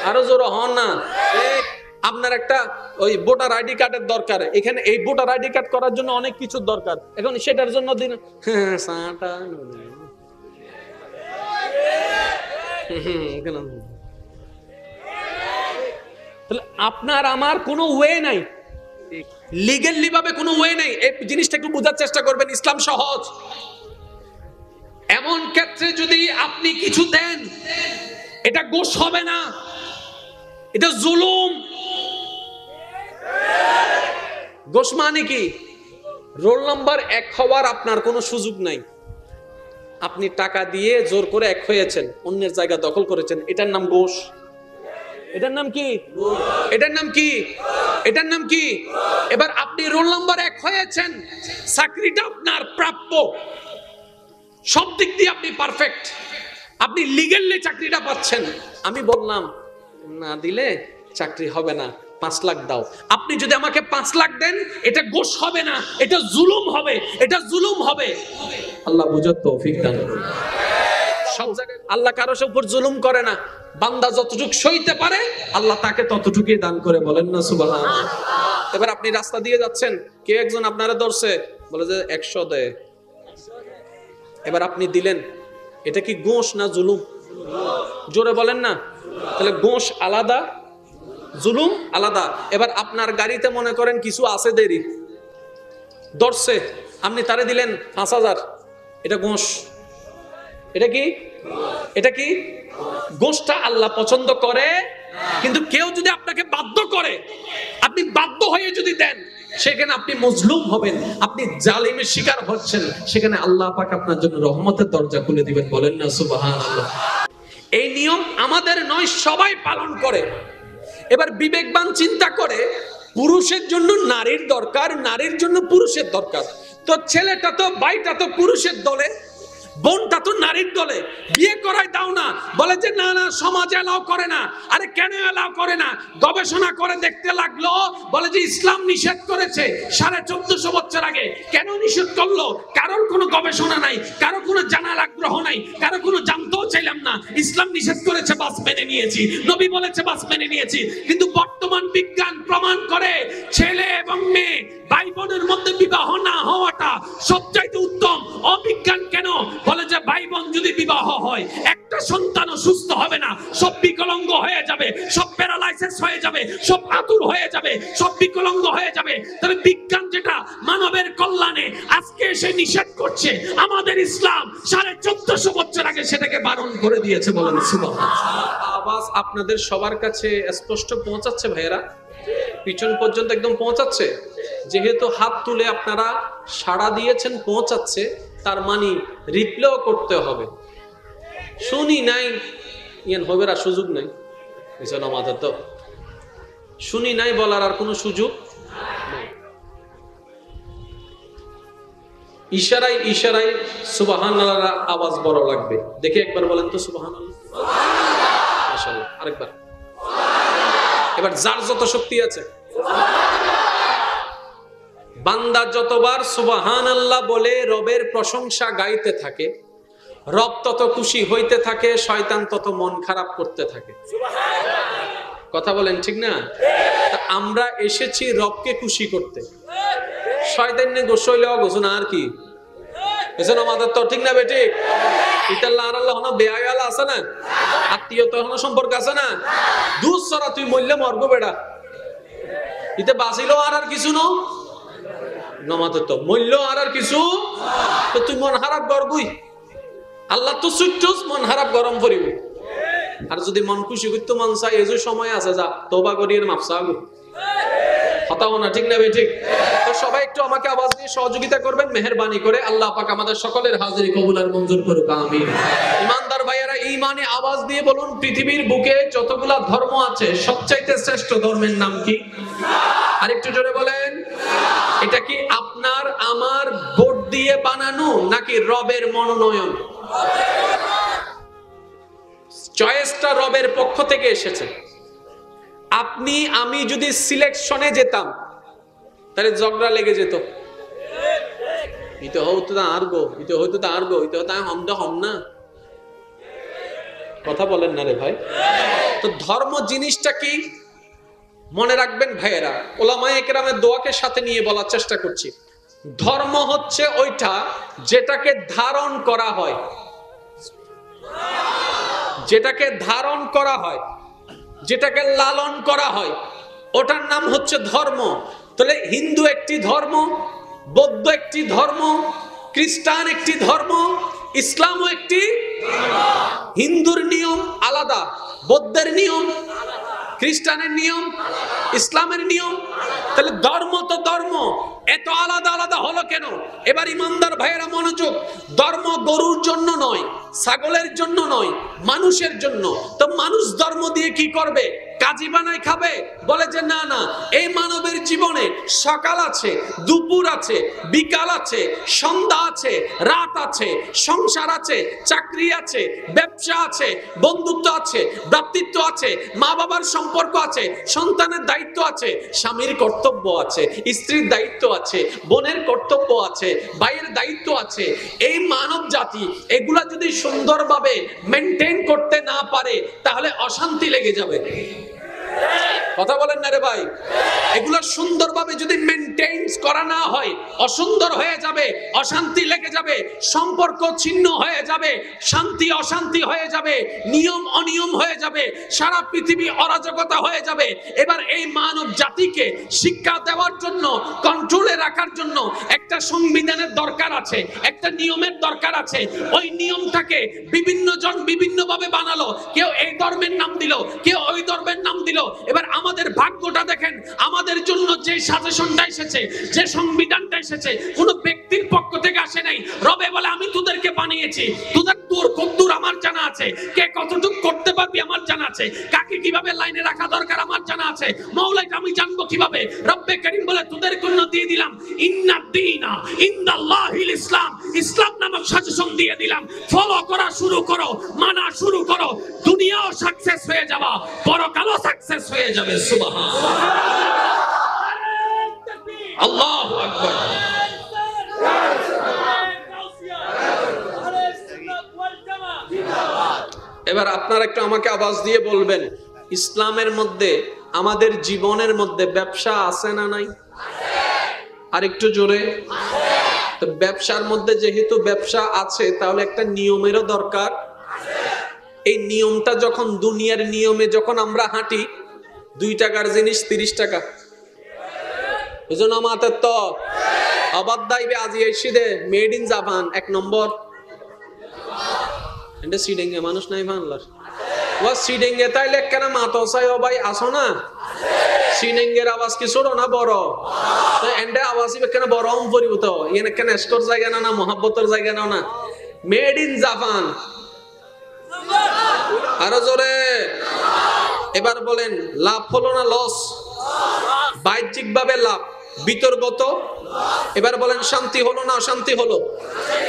আরো জোর হন না। আপনার একটা ওই ভোটার আইডি কার্ডের দরকার, এখানে এই ভোটার আইডি কার্ড করার জন্য অনেক কিছু দরকার, এখন সেটার জন্য দিন তাহলে আপনার আমার কোনো ওয়ে নাই, লিগ্যালি ভাবে কোনো ওয়ে নাই। এই জিনিসটা একটু বোঝার চেষ্টা করবেন, ইসলাম সহজ। এমন ক্ষেত্রে যদি আপনি কিছু দেন, এটা ঘুষ হবে না, এটা জুলুম। ঘুষ মানে কি? রোল নাম্বার 1 হওয়ার আপনার কোনো সুযোগ নাই। আপনি টাকা দিয়ে জোর করে 1 হয়েছেন, অন্যের জায়গা দখল করেছেন, এটার নাম ঘুষ। এটার নাম কি? এটার নাম কি? এটার নাম কি? এবার আপনি রোল নাম্বার 1 হয়েছেন, চাকরিটা আপনার প্রাপ্য, সব দিক দিয়ে আপনি পারফেক্ট, আপনি লিগ্যালি চাকরিটা পাচ্ছেন। আমি বললাম না দিলে চাকরি হবে না, 5 লাখ দাও। আপনি যদি আমাকে 5 লাখ দেন, এটা ঘুষ হবে না, এটা জুলুম হবে, এটা জুলুম হবে। আল্লাহ বুঝার তৌফিক দান করুন। সব জায়গায় আল্লাহ কারোর উপর জুলুম করে না, বান্দা যতটুকু সইতে পারে আল্লাহ তাকে ততটুকুই দান করে, বলেন না সুবহানাল্লাহ। এবার আপনি রাস্তা দিয়ে যাচ্ছেন, কে একজন আপনারা ধরছে, বলে যে 100 দে, এবার আপনি দিলেন, এটা কি ঘুষ না জুলুম? জোরে বলেন না। তাহলে ঘুষ আলাদা, জুলুম আলাদা। এবার আপনার গাড়িতে মনে করেন কিছু আছে দেরি, ধরছে, আপনি তারে দিলেন 5000, এটা ঘুষ। এটা কি? এটা কি? ঘুষটা আল্লাহ পছন্দ করে, কিন্তু কেউ যদি আপনাকে বাধ্য করে, আপনি বাধ্য হয়ে যদি দেন, সেখানে আপনি মজলুম হবেন, আপনি জালিমের শিকার হচ্ছেন, সেখানে আল্লাহ পাক আপনার জন্য রহমতের দরজা খুলে দিবেন, বলেন না সুবহানাল্লাহ। এই নিয়ম আমাদের নয়, সবাই পালন করে। এবার বিবেকবান চিন্তা করে, পুরুষের জন্য নারীর দরকার, নারীর জন্য পুরুষের দরকার, তো ছেলেটা তো ভাইটা তো পুরুষের দলে, বোনটা তো নারীর দলে, বিয়ে করাই দাও না। বলে যে না না, সমাজ এলাও করে না। আরে কেন এলাও করে না? গবেষণা করে দেখতে লাগলো, বলে যে ইসলাম নিষেধ করেছে 1450 বছর আগে। কেন নিষেধ করলো? কারোর কোনো গবেষণা নাই, কারো কোনো জানার আগ্রহ নাই, কারো কোনো জানতেও চাইলাম না। ইসলাম নিষেধ করেছে, বাস মেনে নিয়েছি, নবী বলেছে, বাস মেনে নিয়েছি। কিন্তু বর্তমান বিজ্ঞান প্রমাণ করে ছেলে এবং মেয়ে, ভাই বোনের মধ্যে বিবাহ না হওয়াটা সবচাইতে উত্তম। অবিজ্ঞান কেন? বলে যে ভাই বোন যদি বিবাহ হয় একটা সন্তানও সুস্থ হবে না, সব বিকলাঙ্গ হয়ে যাবে, সব প্যারালাইসিস হয়ে যাবে, সব আতুর হয়ে যাবে, সব বিকলাঙ্গ হয়ে যাবে। তাহলে বিজ্ঞান যেটা মানবের কল্যাণে আজকে সে নিষেধ করছে, আমাদের ইসলাম 1450 বছর আগে সেটাকে বারণ করে দিয়েছে। বলেন সুবহানাল্লাহ। আওয়াজ আপনাদের সবার কাছে স্পষ্ট পৌঁছাচ্ছে ভাইয়েরা? পিছন পর্যন্ত একদম পৌঁছাচ্ছে? যেহেতু হাত তুলে আপনারা সাড়া দিয়েছেন পৌঁছাচ্ছে, তার মানে রিপ্লেও করতে হবে। শুনি নাই ইয়ান হবে আর সুযোগ নাই, এজন্য আমাদের তো শুনি নাই বলার আর কোনো সুযোগ নেই। ইশারায় ইশারায় সুবহানাল্লাহ আওয়াজ বড় লাগবে। দেখে একবার বলেন তো সুবহানাল্লাহ। মাশাআল্লাহ, আরেকবার। এবার যার যত শক্তি আছে, বান্দা যতবার সুবহানাল্লাহ বলে রবের প্রশংসা গাইতে থাকে, রব তত খুশি হইতে থাকে, শয়তান তত মন খারাপ করতে থাকে। কথা বলেন ঠিক না? আমরা এসেছি রবকে খুশি করতে, শয়তান নে গোসইলে গোসনা আর কি। এজন্য আমাদের তো ঠিক না বেটি? ইতাল্লাহ আর আল্লাহ বেয়াল আছে না, আত্মীয়তা হলো সম্পর্ক আছে না। দুধ সরা তুই মরলে মরবো বেড়া, ইতে বাঁচিল আর কিছু ন নমাতে তো মূল্য আর কিছু, তো তুই মন খারাপ করবই। আল্লাহ তো সুট্টুস মন খারাপ গরম করিব। আর যদি মন খুশি করতে মন চাই, এই যে সময় আছে, যা তোবা করিয়ে মাপসা গো। হতাও না, ঠিক না ভাই? ঠিক। তো সবাই একটু আমাকে আওয়াজ দিয়ে সহযোগিতা করবেন মেহেরবানি করে। আল্লাহ পাক আমাদের সকলের হাজিরি কবুল আর মঞ্জুর করুক, আমিন। ইমানদার ভাইয়েরা, ঈমানে আওয়াজ দিয়ে বলুন, পৃথিবীর বুকে যতগুলা ধর্ম আছে সবচাইতে শ্রেষ্ঠ ধর্মের নাম কি? আর একটু জোরে বলেন। এটা কি আপনার আমার ভোট দিয়ে বানানো নাকি রবের মনোনয়ন? চয়েসটা রবের পক্ষ থেকে এসেছে। আপনি আমি যদি সিলেকশনে যেতাম তাহলে ঝগড়া লেগে যেত। ইতে হইতো না আর গো, ইতে হইতো না আর গো, ইতে হতো হমদা হম না। কথা বলেন না রে ভাই। তো ধর্ম জিনিসটা কি মনে রাখবেন ভাইয়েরা, ওলামায়ে কেরামের দোয়াকে সাথে নিয়ে বলার চেষ্টা করছি। ধর্ম হচ্ছে ওইটা যেটাকে ধারণ করা হয়, যেটাকে ধারণ করা হয়, যেটাকে লালন করা হয়, ওটার নাম হচ্ছে ধর্ম। তাহলে হিন্দু একটি ধর্ম, বৌদ্ধ একটি ধর্ম, খ্রিস্টান একটি ধর্ম, ইসলামও একটি। হিন্দুর নিয়ম আলাদা, বৌদ্ধের নিয়ম, খ্রিস্টানের নিয়ম, ইসলামের নিয়ম। তাহলে ধর্ম তো ধর্ম, এত আলাদা আলাদা হলো কেন? এবার ইমানদার ভাইয়েরা মনোযোগ। ধর্ম গরুর জন্য নয়, ছাগলের জন্য নয়, মানুষের জন্য। তো মানুষ ধর্ম দিয়ে কি করবে? কাজী বানায় খাবে? বলে যে না না, এই মানবের জীবনে সকাল আছে, দুপুর আছে, বিকাল আছে, সন্ধ্যা আছে, রাত আছে, সংসার আছে, চাকরি আছে, ব্যবসা আছে, বন্ধুত্ব আছে, ভ্রাতৃত্ব আছে, মা বাবার সম্পর্ক আছে, সন্তানের দায়িত্ব আছে, স্বামীর কর্তব্য আছে, স্ত্রীর দায়িত্ব আছে, বোনের কর্তব্য আছে, ভাইয়ের দায়িত্ব আছে। এই মানব জাতি এগুলা যদি সুন্দরভাবে মেনটেন করতে না পারে তাহলে অশান্তি লেগে যাবে। কথা বলেন না রে ভাই। এগুলো সুন্দরভাবে যদি মেইনটেইন করা না হয় অসুন্দর হয়ে যাবে, অশান্তি লেগে যাবে, সম্পর্ক ছিন্ন হয়ে যাবে, শান্তি অশান্তি হয়ে যাবে, নিয়ম অনিয়ম হয়ে যাবে, সারা পৃথিবী অরাজকতা হয়ে যাবে। এবার এই মানব জাতিকে শিক্ষা দেওয়ার জন্য, কন্ট্রোলে রাখার জন্য একটা সংবিধানের দরকার আছে, একটা নিয়মের দরকার আছে। ওই নিয়মটাকে বিভিন্ন জন বিভিন্ন ভাবে বানালো, কেউ এই ধর্মের নাম দিল, কেউ ওই ধর্মের নাম দিল। এবার আমাদের ভাগ্যটা দেখেন, আমাদের জন্য যে সাজেশনটা এসেছে, যে সংবিধানটা এসেছে, কোন ব্যক্তির পক্ষ থেকে আসে নাই। রবে বলে আমি তোদেরকে বানিয়েছি, তোদের দূর কদ্দূর আমার জানা আছে, কে কতটুকু করতে পারবি আমার জানা আছে, কাকে কিভাবে লাইনে রাখা দরকার আমার জানা আছে। মওলাকে আমি জানবো কিভাবে? রব্বে করিম বলে তোদের জন্য দিয়ে দিলাম ইন্নাদ-দীনা ইনদাল্লাহিল ইসলাম, ইসলাম নামক সাজেশন দিয়ে দিলাম। ফলো করা শুরু করো, মানা শুরু করো, দুনিয়াও সাকসেস হয়ে যাবা, পরকালও সাকসেস হয়ে যাবে। সুবহানাল্লাহ, আল্লাহু আকবার। এবার আপনারা একটু আমাকে আওয়াজ দিয়ে বলবেন, ইসলামের মধ্যে আমাদের জীবনের মধ্যে ব্যবসা আছে না নাই? আর একটু জোরে। তো ব্যবসার মধ্যে যেহেতু ব্যবসা আছে, তাহলে একটা নিয়মেরও দরকার। এই নিয়মটা যখন দুনিয়ার নিয়মে যখন আমরা হাঁটি, 2 টাকার জিনিস 30 টাকা, বুঝুন আমাদের তো আবার দাইবে আজি এসে দে মেড ইন জাপান 1 নম্বর। এটা সিডেঙ্গে মানুষ নাই বাংলার ও সিডেঙ্গে তাইলে কেন মাতো চাই ও ভাই আসো না, সিডেঙ্গের আওয়াজ কি ছোট না বড়? তো এন্ডে আওয়াজ কেন বড় পরিবর্ত এখানে কেন স্টোর জায়গা না, না মহাব্বতের জায়গা না, না মেড ইন জাপান। আরো জোরে এবার বলেন, লাভ হলো না লস? বাহ্যিক ভাবে লাভ, বিতর্গত। এবার বলেন শান্তি হলো না অশান্তি হলো?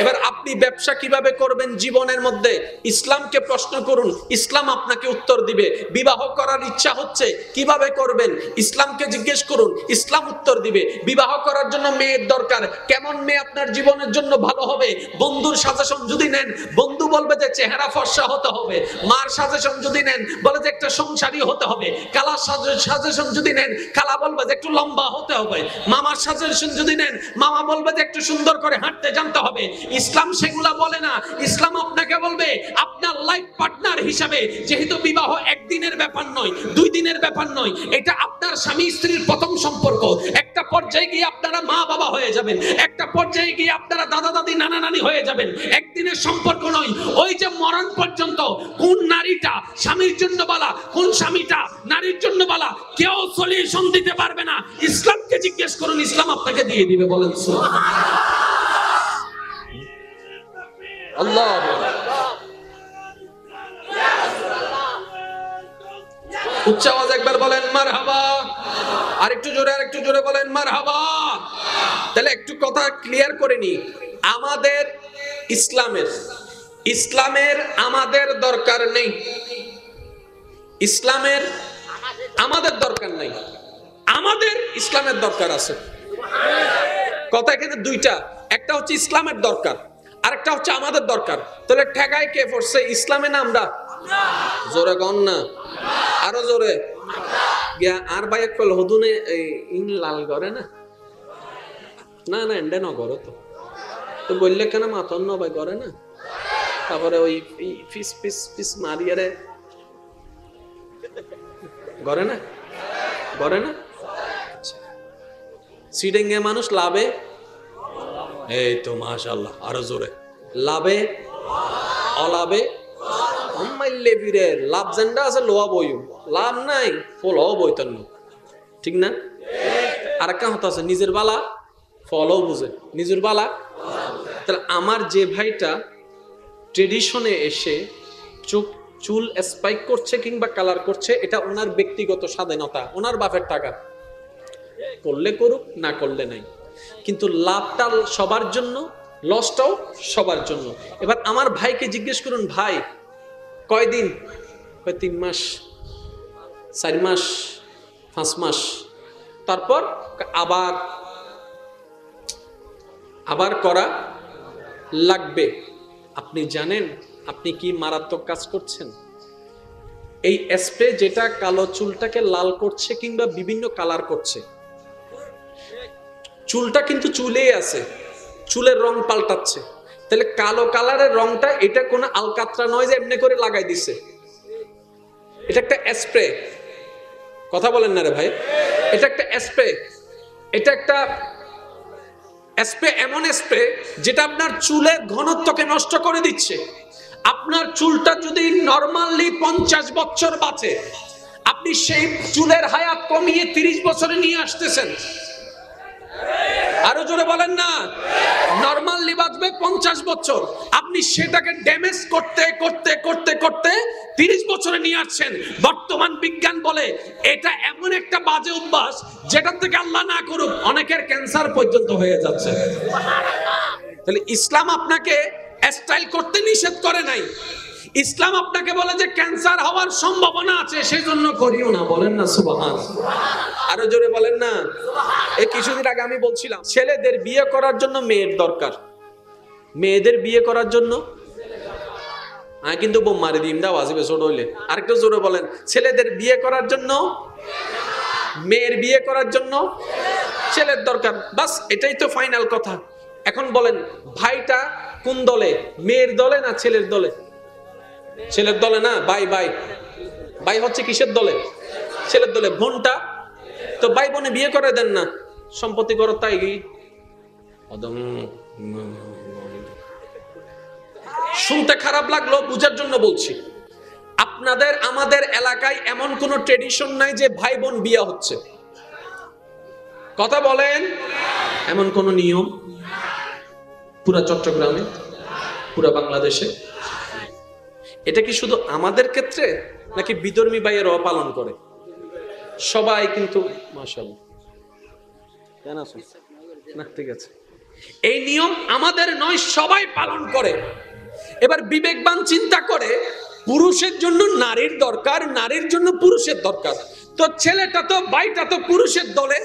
এবার আপনি ব্যবসা কিভাবে করবেন জীবনের মধ্যে, ইসলামকে প্রশ্ন করুন, ইসলাম আপনাকে উত্তর দিবে। বিবাহ করার ইচ্ছা হচ্ছে, কিভাবে করবেন, ইসলামকে জিজ্ঞেস করুন, ইসলাম উত্তর দিবে। বিবাহ করার জন্য মেয়ের দরকার, কেমন মেয়ে আপনার জীবনের জন্য ভালো হবে? বন্ধুর সাজেশন যদি নেন, বন্ধু বলবে যে চেহারা ফর্সা হতে হবে। মার সাজেশন যদি নেন, বলে যে একটা সংসারী হতে হবে। খালার সাজেশন যদি নেন, খালা বলবে যে একটু লম্বা হতে হবে। মামার সাজেশন যদি নেন, মামা বলবে যে একটু সুন্দর করে হাঁটতে জানতে হবে। ইসলাম সেগুলা বলে না। ইসলাম আপনাকে বলবে আপনার লাইফ পার্টনার হিসাবে, যেহেতু বিবাহ একদিনের ব্যাপার নয়, 2 দিনের ব্যাপার নয়, এটা আপনার স্বামী স্ত্রীর প্রথম সম্পর্ক। একটা পর্যায়ে গিয়ে আপনারা মা বাবা হয়ে যাবেন, একটা পর্যায়ে গিয়ে আপনারা দাদা দাদি নানা নানি হয়ে যাবেন। একদিনের সম্পর্ক নয়, ওই যে মরণ পর্যন্ত কোন নারীটা স্বামীর জন্য বলা, কোন স্বামীটা নারীর জন্য বলা, কেউ সলিউশন দিতে পারবে না। ইসলামকে জিজ্ঞেস করুন, ইসলাম আপনাকে দিয়ে দিবে। বলেন আল্লাহ। উচ্চ আওয়াজ একবার বলেন মারহাবা, আর একটু জোরে বলেন মারহাবা। তাহলে একটু কথা ক্লিয়ার করে নি, আমাদের ইসলামের আমাদের দরকার নেই, ইসলামের আমাদের দরকার নেই, আমাদের ইসলামের দরকার আছে। কথা এখানে দুইটা, একটা হচ্ছে ইসলামের দরকার, আরেকটা হচ্ছে আমাদের দরকার। তাহলে ঠেকায় কে পড়ছে, ইসলামে না আমরা? জোরে গণ না, আরো জোরে। আর ভাই এক হদুনে ইন লাল করে না, না না এন্ডে ন করো তো বললে কেন মাতন ন ভাই করে না। তারপরে ওই ফিস পিস পিস মারিয়ারে করে না, করে না। সিডেঙ্গে মানুষ লাভে, এই তো মাশাআল্লাহ, আরো জোরে। লাভে অলাভে অম্মাইলে ফিরে লাভ জেন্ডা আছে, লোয়া বইও লাভ নাই, ফল বইতন্ন, ঠিক না? আর একটা হতো আছে, নিজের বালা ফলও বুঝে, নিজের বালা। তাহলে আমার যে ভাইটা ট্রেডিশনে এসে চুল স্পাইক করছে কিংবা কালার করছে, এটা ওনার ব্যক্তিগত স্বাধীনতা, ওনার বাপের টাকা, করলে করুক, না করলে নাই। কিন্তু লাভটা সবার জন্য, লসটাও সবার জন্য। এবার আমার ভাইকে জিজ্ঞেস করুন, ভাই কয়দিন? 3 মাস, 4 মাস, 5 মাস। তারপর আবার করা লাগবে। আপনি জানেন আপনি কি মারাত্মক কাজ করছেন? এই স্প্রে যেটা কালো চুলটাকে লাল করছে কিংবা বিভিন্ন কালার করছে, চুলটা কিন্তু চুলেই আছে, চুলের রং পাল্টাচ্ছে। তাহলে কালো কালারের রংটা, এটা কোনো আলকাতরা নয় যে এমনি করে লাগাই দিছে, এটা একটা স্প্রে। কথা বলেন না রে ভাই, এটা একটা স্প্রে। এটা একটা স্প্রে, এমন স্প্রে যেটা আপনার চুলের ঘনত্বকে নষ্ট করে দিচ্ছে। আপনার চুলটা যদি নরমালি 50 বছর বাঁচে, আপনি সেই চুলের হায়াত কমিয়ে 30 বছরে নিয়ে আসতেছেন। আরো জোরে বলেন না, নরমালি বাঁচবে 50 বছর, আপনি সেটাকে ড্যামেজ করতে করতে করতে করতে 30 বছরে নিয়ে আসছেন। বর্তমান বিজ্ঞান বলে এটা এমন একটা বাজে অভ্যাস, যেটা থেকে আল্লাহ না করুক অনেকের ক্যান্সার পর্যন্ত হয়ে যাচ্ছে। তাহলে ইসলাম আপনাকে স্টাইল করতে নিষেধ করে নাই, ইসলাম আপনাকে বলে যে ক্যান্সার হওয়ার সম্ভাবনা আছে, সেই জন্য করিও না। বলেন না সুবহানাল্লাহ, আরো জোরে বলেন না। এই কিছুদিন আগে আমি বলছিলাম, ছেলেদের বিয়ে করার জন্য মেয়ের দরকার, মেয়েদের বিয়ে করার জন্য কিন্তু বোমারি দিন দাও আসবে ছোট হইলে। আরেকটু জোরে বলেন, ছেলেদের বিয়ে করার জন্য, মেয়ের বিয়ে করার জন্য ছেলের দরকার। বাস এটাই তো ফাইনাল কথা। এখন বলেন ভাইটা কোন দলে, মেয়ের দলে না ছেলের দলে? ছেলের দলে না? ভাই ভাই ভাই হচ্ছে কিসের দলে? ছেলের দলে। বোনটা তো ভাই বোনে বিয়ে করে দেন না, সম্পত্তি করো তাই কি? শুনতে খারাপ লাগলো, বুঝার জন্য বলছি। আপনাদের আমাদের এলাকায় এমন কোন ট্রেডিশন নাই যে ভাই বোন বিয়ে হচ্ছে। কথা বলেন, এমন কোন নিয়ম পুরা চট্টগ্রামে, পুরা বাংলাদেশে? এটা কি শুধু আমাদের ক্ষেত্রে নাকি বিধর্মী ভাইয়েরাও পালন করে? সবাই কিন্তু মাশাআল্লাহ কেন আছেন না? ঠিক আছে, এই নিয়ম আমাদের নয়, সবাই পালন করে। এবার বিবেকবান চিন্তা করে, পুরুষের জন্য নারীর দরকার, নারীর জন্য পুরুষের দরকার। তো ছেলেটা তো, ভাইটা তো পুরুষের দলে,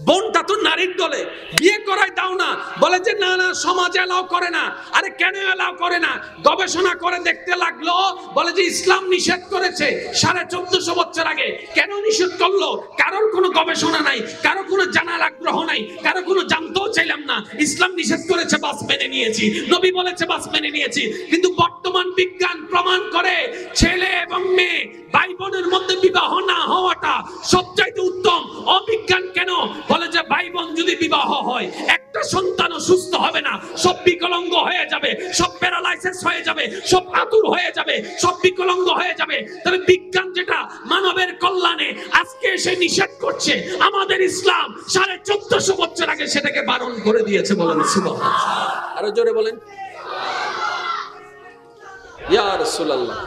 বোনটা তো নারীর দলে, বিয়ে করাই দাও না। বলে যে না না, সমাজ এলাও করে না। আরে কেন এলাও করে না? গবেষণা করে দেখতে লাগলো, বলে যে ইসলাম নিষেধ করেছে 1450 বছর আগে। কেন নিষেধ করলো? কারোর কোনো গবেষণা নাই, কারো কোনো জানার আগ্রহ নাই, কারো কোনো জানতেও চাইলাম না। ইসলাম নিষেধ করেছে, বাস মেনে নিয়েছি। নবী বলেছে, বাস মেনে নিয়েছি। কিন্তু বর্তমান বিজ্ঞান প্রমাণ করে ছেলে এবং মেয়ে, ভাই বোনের মধ্যে বিবাহ না হওয়াটা সবচাইতে উত্তম। অবিজ্ঞান কেন? বলে যে ভাই বোন যদি বিবাহ হয়, একটা সন্তানও সুস্থ হবে না, সব বিকলাঙ্গ হয়ে যাবে, সব প্যারালাইসিস হয়ে যাবে, সব আতুর হয়ে যাবে, সব বিকলাঙ্গ হয়ে যাবে। তাহলে বিজ্ঞান যেটা মানবের কল্যাণে আজকে এসে নিষেধ করছে, আমাদের ইসলাম 1450 বছর আগে সেটাকে বারণ করে দিয়েছে। বলেন সুবহানাল্লাহ। আরো জোরে বলেন ইয়া রাসূলুল্লাহ।